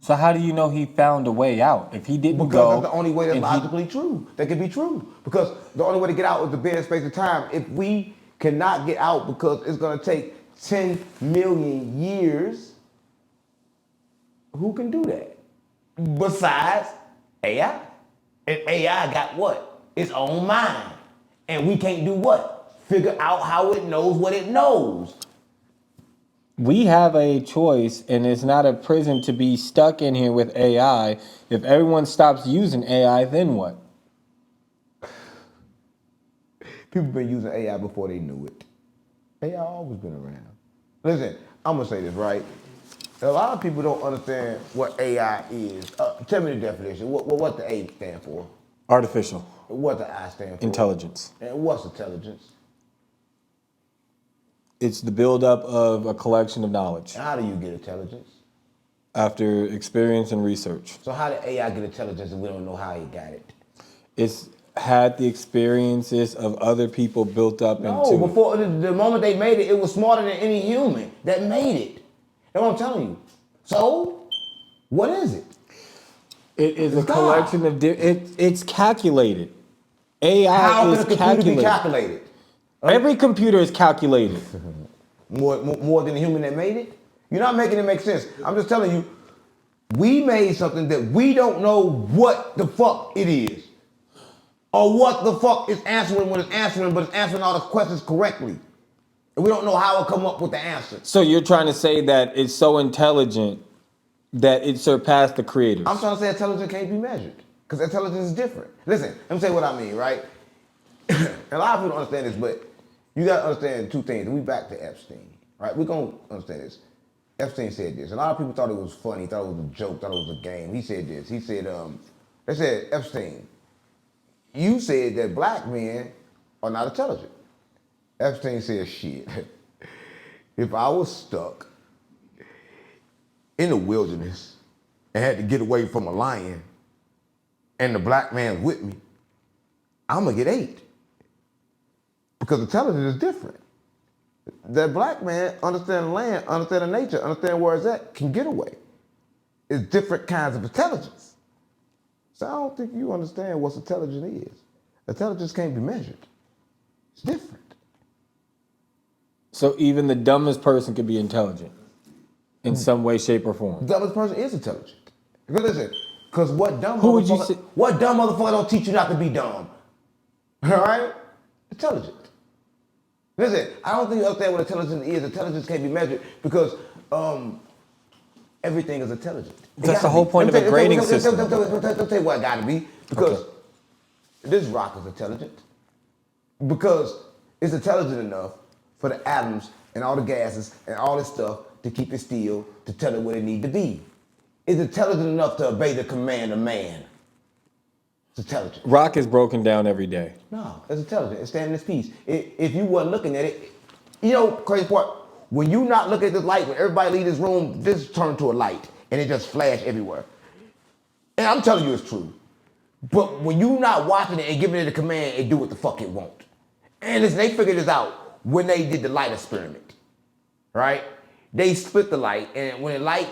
So how do you know he found a way out? If he didn't Because go, that's the only way that's logically true. That could be true. Because the only way to get out is to be in space and time. If we cannot get out because it's going to take 10 million years, who can do that? Besides AI. And AI got what? Its own mind. And we can't do what? Figure out how it knows what it knows. we have a choice, and it's not a prison to be stuck in here with AI. If everyone stops using AI, then what? People been using AI before they knew it. AI always been around. Listen, I'm gonna say this, right? A lot of people don't understand what AI is. Tell me the definition. What the A stand for? Artificial What the I stand for? intelligence. And what's intelligence? It's the buildup of a collection of knowledge How do you get intelligence? after experience and research. So how did AI get intelligence and we don't know how he got it? It's had the experiences of other people built up No, into it. before the moment they made it, it was smarter than any human that made it. That's what I'm telling you. So, what is it? It is a God. collection of it's calculated. AI How is can a computer be calculated. calculated? Every computer is calculated. More than the human that made it? You're not making it make sense. I'm just telling you, we made something that we don't know what the fuck it is. Or what the fuck it's answering when it's answering, but it's answering all the questions correctly. And we don't know how it come up with the answer. So you're trying to say that it's so intelligent that it surpassed the creators. I'm trying to say intelligence can't be measured. Because intelligence is different. Listen, let me tell you what I mean, right? A lot of people don't understand this, but you got to understand two things. We back to Epstein, right? We're going to understand this. Epstein said this. A lot of people thought it was funny, thought it was a joke, thought it was a game. He said this. He said, they said, Epstein, you said that black men are not intelligent. Epstein said, shit, if I was stuck in the wilderness and had to get away from a lion and the black man with me, I'm gonna get ate. Because intelligence is different. That black man understand the land, understand the nature, understand where it's at, can get away. It's different kinds of intelligence. So I don't think you understand what intelligence is. Intelligence can't be measured. It's different. So even the dumbest person could be intelligent in some way, shape, or form. The dumbest person is intelligent. Because listen, because what dumb Who would you motherfucker, say- what dumb motherfucker don't teach you not to be dumb? All right? Intelligent. Listen, I don't think you understand what intelligence is. Intelligence can't be measured because everything is intelligent. That's the whole point of a grading system. Let me tell you what it gotta be. Because this rock is intelligent. Because it's intelligent enough for the atoms and all the gases and all this stuff to keep it still, to tell it what it need to be. It's intelligent enough to obey the command of man. It's intelligent. Rock is broken down every day. No, it's intelligent. It's standing its piece. If you weren't looking at it, you know, crazy part, when you not looking at this light, when everybody leave this room, this turn to a light and it just flash everywhere. And I'm telling you it's true. But when you not watching it and giving it a command, it do what the fuck it want. And listen, they figured this out when they did the light experiment, right? They split the light, and when the light,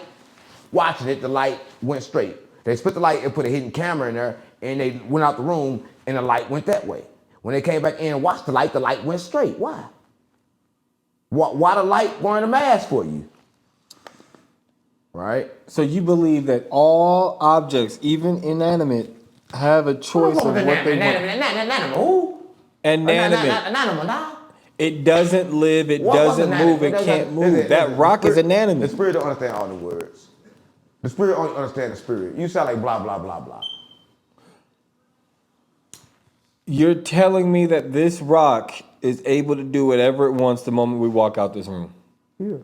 watching it, the light went straight. They split the light and put a hidden camera in there, and they went out the room, and the light went that way. When they came back in and watched the light went straight. Why? Why the light wearing a mask for you? Right? So you believe that all objects, even inanimate, have a choice of what they want. Inanimate. It doesn't live, it doesn't move, it can't move. That rock is inanimate. The spirit don't understand all the words. The spirit only understands the spirit. You sound like blah, blah, blah, blah. You're telling me that this rock is able to do whatever it wants the moment we walk out this room? Yeah.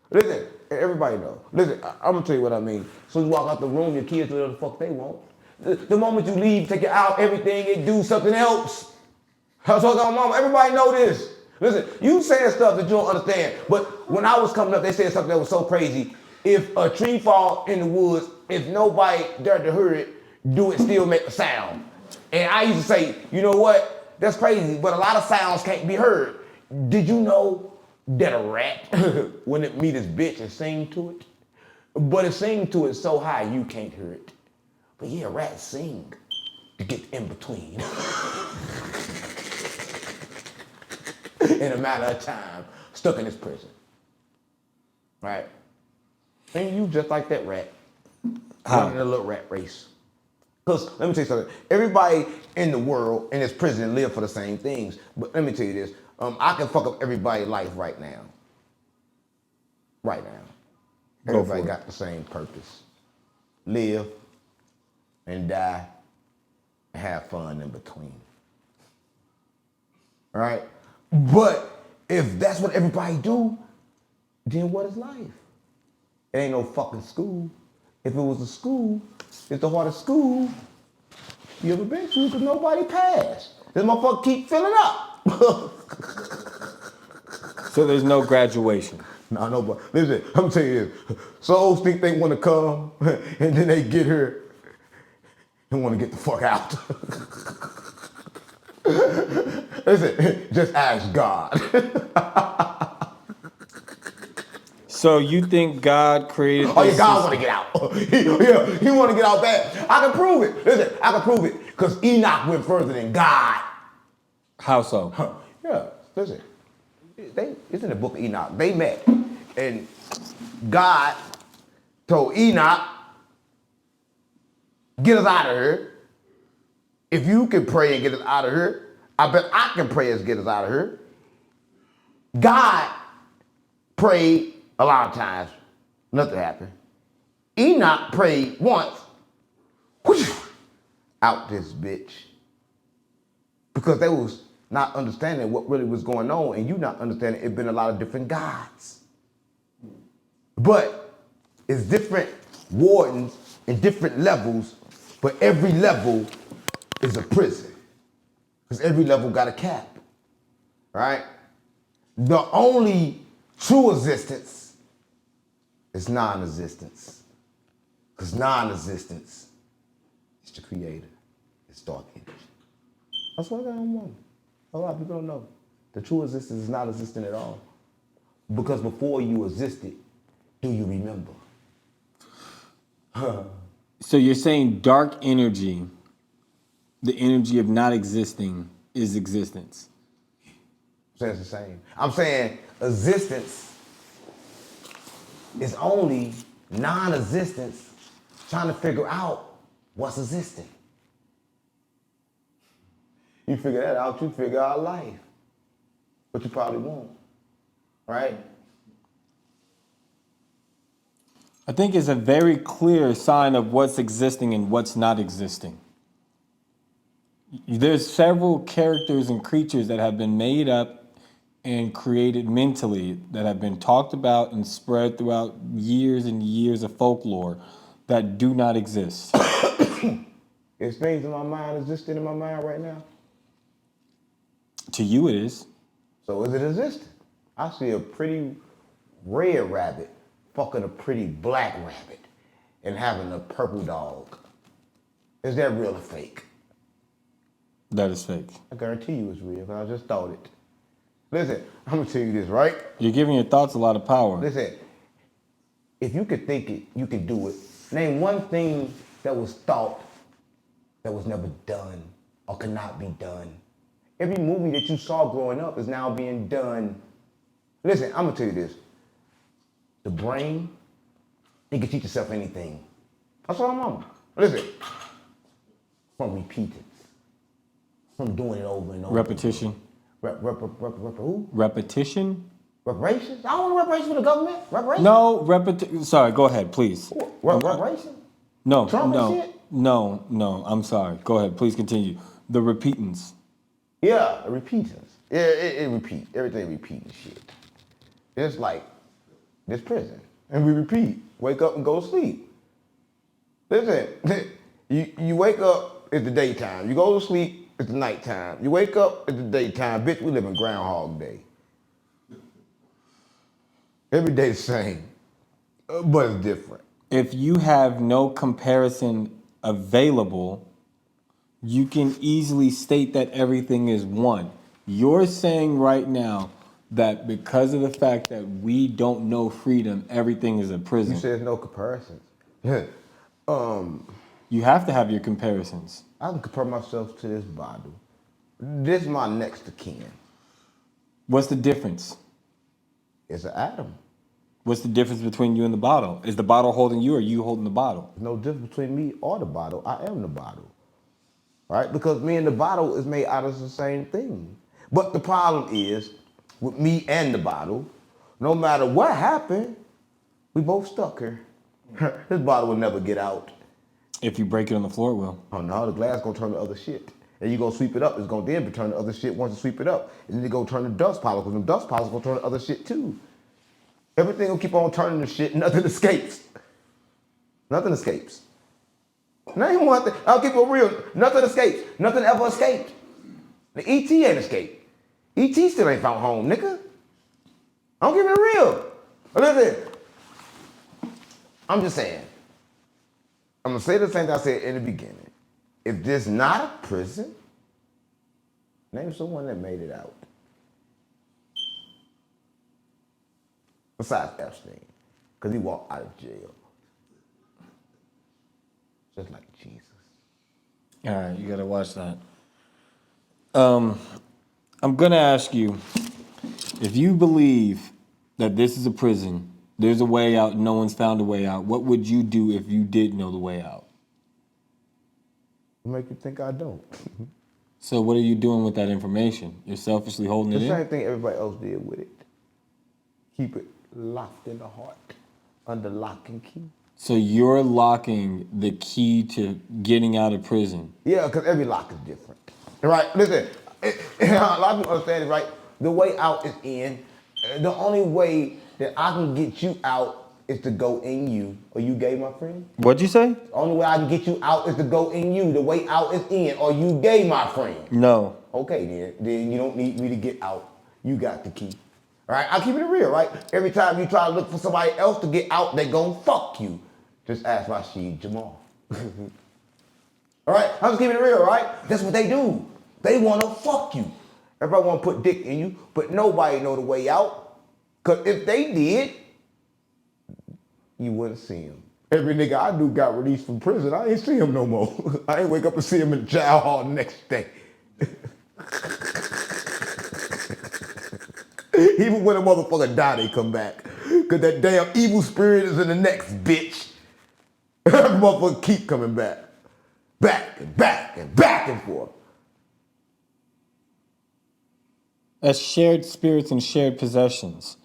Listen, everybody know. Listen, I'm gonna tell you what I mean. So you walk out the room, your kids do whatever the fuck they want. The moment you leave, take it out, everything, it do something else. I was talking to my mama, everybody know this. Listen, you saying stuff that you don't understand, but when I was coming up, they said something that was so crazy. If a tree fall in the woods, if nobody dared to hear it, do it still make a sound? And I used to say, you know what? That's crazy, but a lot of sounds can't be heard. Did you know that a rat, when it meet his bitch and sing to it, but it sing to it so high you can't hear it. But yeah, rats sing to get in between. In a matter of time, stuck in this prison. Right? And you just like that rat. Running a little rat race. Because let me tell you something. Everybody in the world in this prison live for the same things. But let me tell you this. I can fuck up everybody's life right now. Right now. Everybody got the same purpose. Live and die and have fun in between. All right? But if that's what everybody do, then what is life? It ain't no fucking school. If it was a school, it's the hardest school you ever been to because nobody passed. This motherfucker keep filling up. So there's no graduation. No, but listen, I'm telling you this. Souls think they want to come and then they get here and want to get the fuck out. Listen, just ask God. So you think God created this? Oh yeah, God want to get out. He want to get out bad. I can prove it. Listen, I can prove it because Enoch went further than God. How so? Yeah, listen. It's in the book of Enoch. They met, and God told Enoch, "Get us out of here. If you can pray and get us out of here, I bet I can pray and get us out of here." God prayed a lot of times, nothing happened. Enoch prayed once, whoosh, out this bitch. Because they was not understanding what really was going on, and you not understanding it been a lot of different gods. But it's different wardens and different levels, but every level is a prison. Because every level got a cap, right? The only true existence is non-existence. Because non-existence is the creator. It's dark energy. That's what I don't know. A lot of people don't know. The true existence is not existent at all. Because before you existed, do you remember? So you're saying dark energy, the energy of not existing, is existence. I'm saying it's the same. I'm saying existence is only non-existence trying to figure out what's existing. You figure that out, you figure out life. But you probably won't, right? I think it's a very clear sign of what's existing and what's not existing. There's several characters and creatures that have been made up and created mentally that have been talked about and spread throughout years and years of folklore that do not exist. Is things in my mind existing in my mind right now? To you it is. So is it existing? I see a pretty red rabbit fucking a pretty black rabbit and having a purple dog. Is that real or fake? That is fake. I guarantee you it's real, because I just thought it. Listen, I'm gonna tell you this, right? You're giving your thoughts a lot of power. Listen, if you could think it, you could do it. Name one thing that was thought that was never done or cannot be done. Every movie that you saw growing up is now being done. Listen, I'm gonna tell you this. The brain, it can teach itself anything. That's what I'm on. Listen, from repeating, from doing it over and over. Repetition. Who? Repetition? Reparations? I don't want reparations for the government. Reparations? No, sorry, go ahead, please. Reparations? No, Trump and no, shit? no, I'm sorry. Go ahead, please continue. The repeatance. Yeah, repeatance. Yeah, it repeat. Everything repeating shit. It's like this prison. And we repeat. Wake up and go to sleep. Listen, you wake up, it's the daytime. You go to sleep, it's the nighttime. You wake up, it's the daytime. Bitch, we live in Groundhog Day. Every day the same, but it's different. If you have no comparison available, you can easily state that everything is one. You're saying right now that because of the fact that we don't know freedom, everything is a prison. You said there's no comparisons. You have to have your comparisons. I can compare myself to this bottle. This is my next of kin. What's the difference? It's an atom. What's the difference between you and the bottle? Is the bottle holding you or you holding the bottle? There's no difference between me or the bottle. I am the bottle. Right? Because me and the bottle is made out of the same thing. But the problem is, with me and the bottle, no matter what happened, we both stuck here. This bottle will never get out. If you break it on the floor, it will. Oh no, the glass gonna turn to other shit. And you gonna sweep it up, it's gonna then turn to other shit once you sweep it up. And then you gonna turn to dust pile, because the dust piles gonna turn to other shit too. Everything will keep on turning to shit, nothing escapes. Nothing escapes. Not even one thing, I'll keep it real, nothing escapes. Nothing ever escaped. The ET ain't escaped. ET still ain't found home, nigga. I'm keeping it real. Listen, I'm just saying. I'm gonna say the same thing I said in the beginning. If this not a prison, name someone that made it out. Besides Epstein, because he walked out of jail. Just like Jesus. All right, you gotta watch that. I'm gonna ask you, if you believe that this is a prison, there's a way out, no one's found a way out, what would you do if you did know the way out? Make you think I don't. So what are you doing with that information? You're selfishly holding it The in? same thing everybody else did with it. Keep it locked in the heart, under lock and key. So you're locking the key to getting out of prison. Yeah, because every lock is different. Right? Listen, a lot of people understand it, right? The way out is in. The only way that I can get you out is to go in you. Are you gay, my friend? What'd you say? The only way I can get you out is to go in you. The way out is in. Are you gay, my friend? No. Okay, then you don't need me to get out. You got the key. All right? I'll keep it real, right? Every time you try to look for somebody else to get out, they gon' fuck you. Just ask Rashid Jamal. All right? I'm just keeping it real, right? That's what they do. They want to fuck you. Everybody want to put dick in you, but nobody know the way out. Because if they did, you wouldn't see him. Every nigga I knew got released from prison. I ain't see him no more. I ain't wake up and see him in the jail hall the next day. Even when a motherfucker die, they come back. Because that damn evil spirit is in the next bitch. Motherfucker keep coming back. Back and back and back and forth. As shared spirits and shared possessions,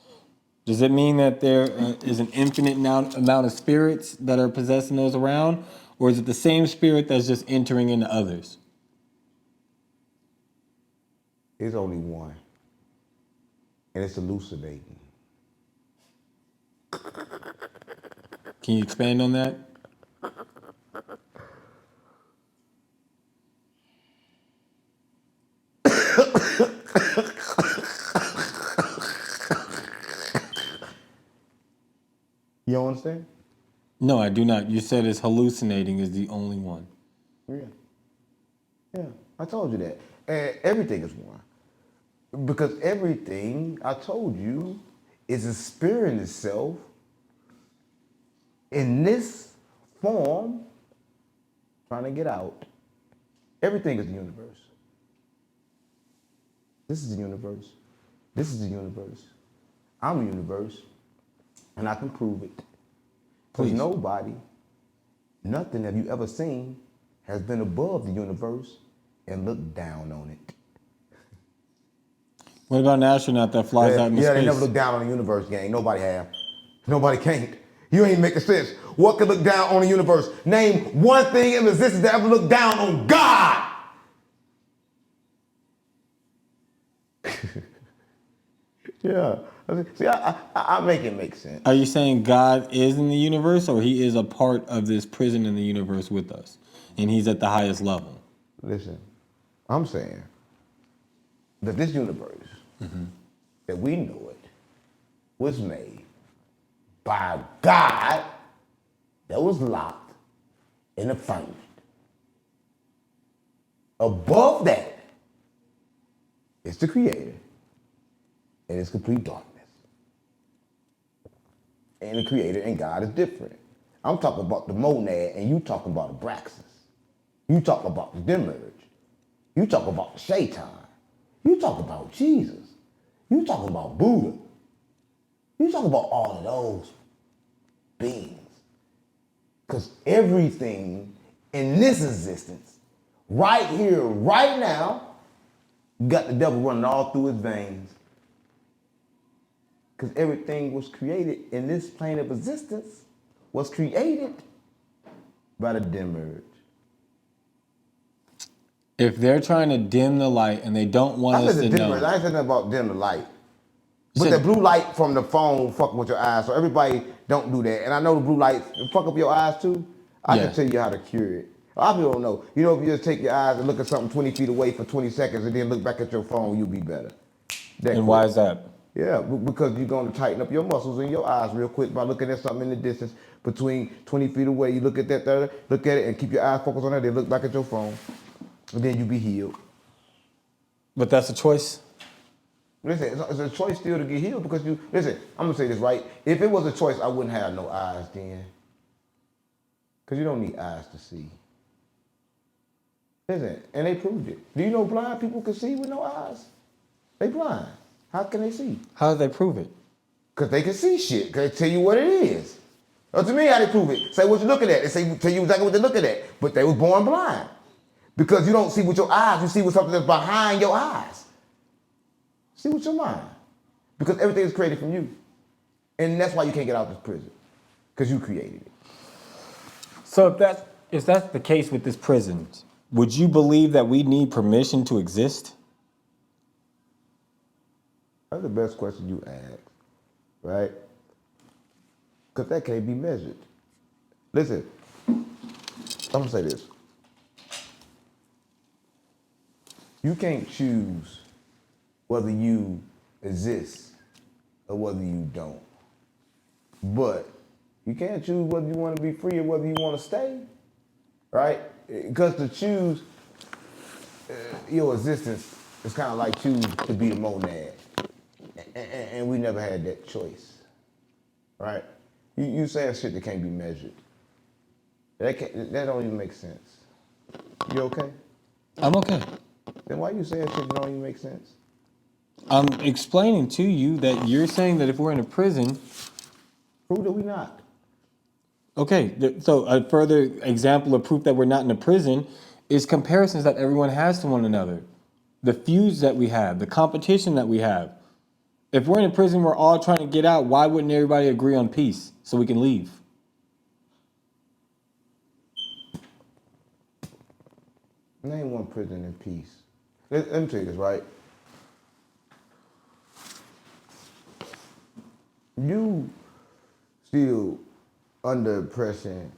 does it mean that there is an infinite amount of spirits that are possessing those around? Or is it the same spirit that's just entering into others? It's only one. And it's elucidating. Can you expand on that? You don't understand? No, I do not. You said it's hallucinating is the only one. Yeah. Yeah, I told you that. And everything is one. Because everything, I told you, is experiencing itself in this form, trying to get out. Everything is the universe. This is the universe. This is the universe. I'm the universe, and I can prove it. Because Please. nobody, nothing have you ever seen has been above the universe and looked down on it. What about an astronaut that flies out into Yeah, space? they never look down on the universe, gang. Nobody have. Nobody can't. You ain't making sense. What could look down on the universe? Name one thing in existence that ever looked down on God. Yeah. See, I make it make sense. Are you saying God is in the universe, or he is a part of this prison in the universe with us, and he's at the highest level? Listen, I'm saying that this universe, that we know it, was made by God that was locked in a firmament. Above that is the creator and it's complete darkness. And the creator and God is different. I'm talking about the monad and you talking about the Abraxas. You talk about the demiurge. You talk about the shaitan. You talk about Jesus. You talk about Buddha. You talk about all of those beings. Because everything in this existence, right here, right now, got the devil running all through his veins. Because everything was created in this plane of existence was created by the demiurge. If they're trying to dim the light and they don't want us to know, I ain't saying nothing about dim the light. But the blue light from the phone fucking with your eyes. So everybody don't do that. And I know the blue light fuck up your eyes too. I can tell you how to cure it. A lot of people don't know. You know, if you just take your eyes and look at something 20 feet away for 20 seconds and then look back at your phone, you'll be better. and why is that? Yeah, because you're going to tighten up your muscles in your eyes real quick by looking at something in the distance between 20 feet away. You look at that, look at it, and keep your eyes focused on that. Then look back at your phone, and then you be healed. But that's a choice. Listen, it's a choice still to get healed because you, listen, I'm gonna say this right. If it was a choice, I wouldn't have no eyes then. Because you don't need eyes to see. Listen, and they proved it. Do you know blind people can see with no eyes? They blind. How can they see? How did they prove it? Because they can see shit. Because they tell you what it is. To me, how they prove it? Say what you're looking at. They tell you exactly what they're looking at. But they was born blind. Because you don't see with your eyes. You see with something that's behind your eyes. See with your mind. Because everything is created from you. And that's why you can't get out of this prison. Because you created it. So if that's the case with this prison, would you believe that we need permission to exist? That's the best question you ask, right? Because that can't be measured. Listen, I'm gonna say this. You can't choose whether you exist or whether you don't. But you can't choose whether you want to be free or whether you want to stay, right? Because to choose your existence is kind of like choose to be the monad. And we never had that choice, right? You saying shit that can't be measured. That don't even make sense. You okay? I'm okay. Then why you saying shit that don't even make sense? I'm explaining to you that you're saying that if we're in a prison, Prove that we not. okay, so a further example of proof that we're not in a prison is comparisons that everyone has to one another. The feuds that we have, the competition that we have. If we're in a prison, we're all trying to get out. Why wouldn't everybody agree on peace so we can leave? Name one prison in peace. Let me tell you this, right? You still under impression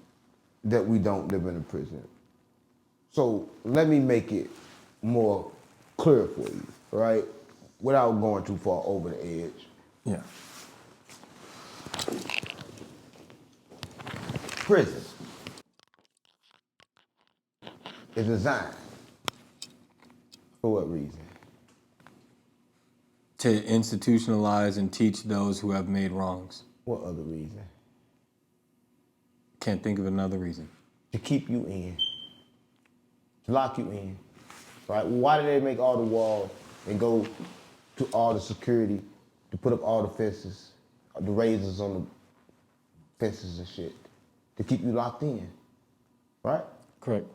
that we don't live in a prison. So let me make it more clear for you, right? Without going too far over the edge. Yeah. Prison is designed for what reason? To institutionalize and teach those who have made wrongs. What other reason? Can't think of another reason. To keep you in, to lock you in, right? Why did they make all the walls and go to all the security to put up all the fences, the razors on the fences and shit to keep you locked in, right? Correct.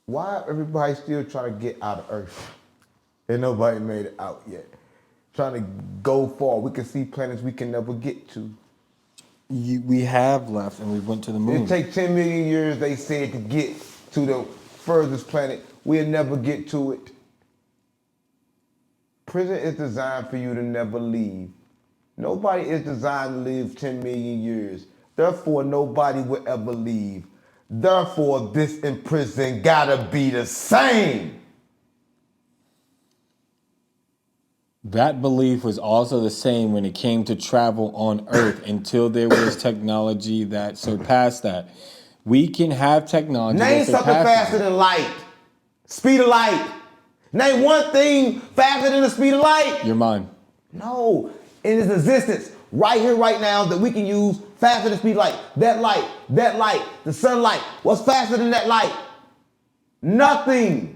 Why everybody still trying to get out of Earth and nobody made it out yet? Trying to go far. We can see planets we can never get to. We have left and we went to the moon. It take 10 million years, they said, to get to the furthest planet. We'll never get to it. Prison is designed for you to never leave. Nobody is designed to live 10 million years. Therefore, nobody will ever leave. Therefore, this in prison gotta be the same. That belief was also the same when it came to travel on Earth until there was technology that surpassed that. We can have technology Name that something surpasses faster than light. Speed of light. Name one thing faster than the speed of light. your mind. No, in its existence, right here, right now, that we can use faster than speed of light. That light, the sunlight. What's faster than that light? Nothing.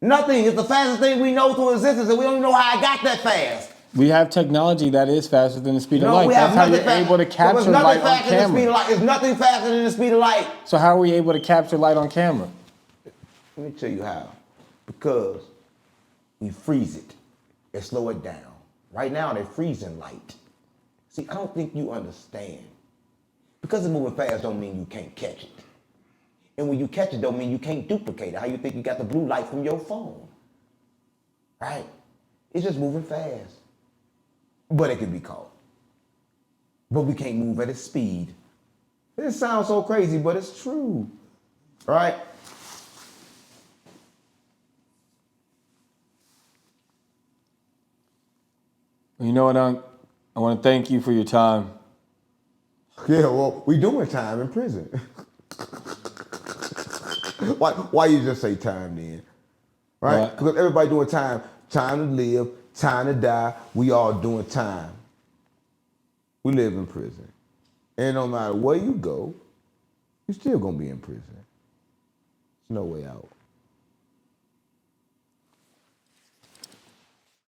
Nothing. It's the fastest thing we know to existence, and we don't even know how I got that fast. We have technology that is faster than the speed of light. We have That's how you're nothing able to capture There's light nothing on faster than the speed of camera. light. There's nothing faster than the speed of light. So how are we able to capture light on camera? Let me tell you how. Because we freeze it and slow it down. Right now, they're freezing light. See, I don't think you understand. Because it's moving fast don't mean you can't catch it. And when you catch it don't mean you can't duplicate it. How you think you got the blue light from your phone? Right? It's just moving fast. But it can be caught. But we can't move at its speed. It sounds so crazy, but it's true. Right? You know what, Unc? I want to thank you for your time. Yeah, well, we doing time in prison. Why you just say time then? Right? Because everybody doing time. Time to live, time to die. We all doing time. We live in prison. And no matter where you go, you're still going to be in prison. There's no way out.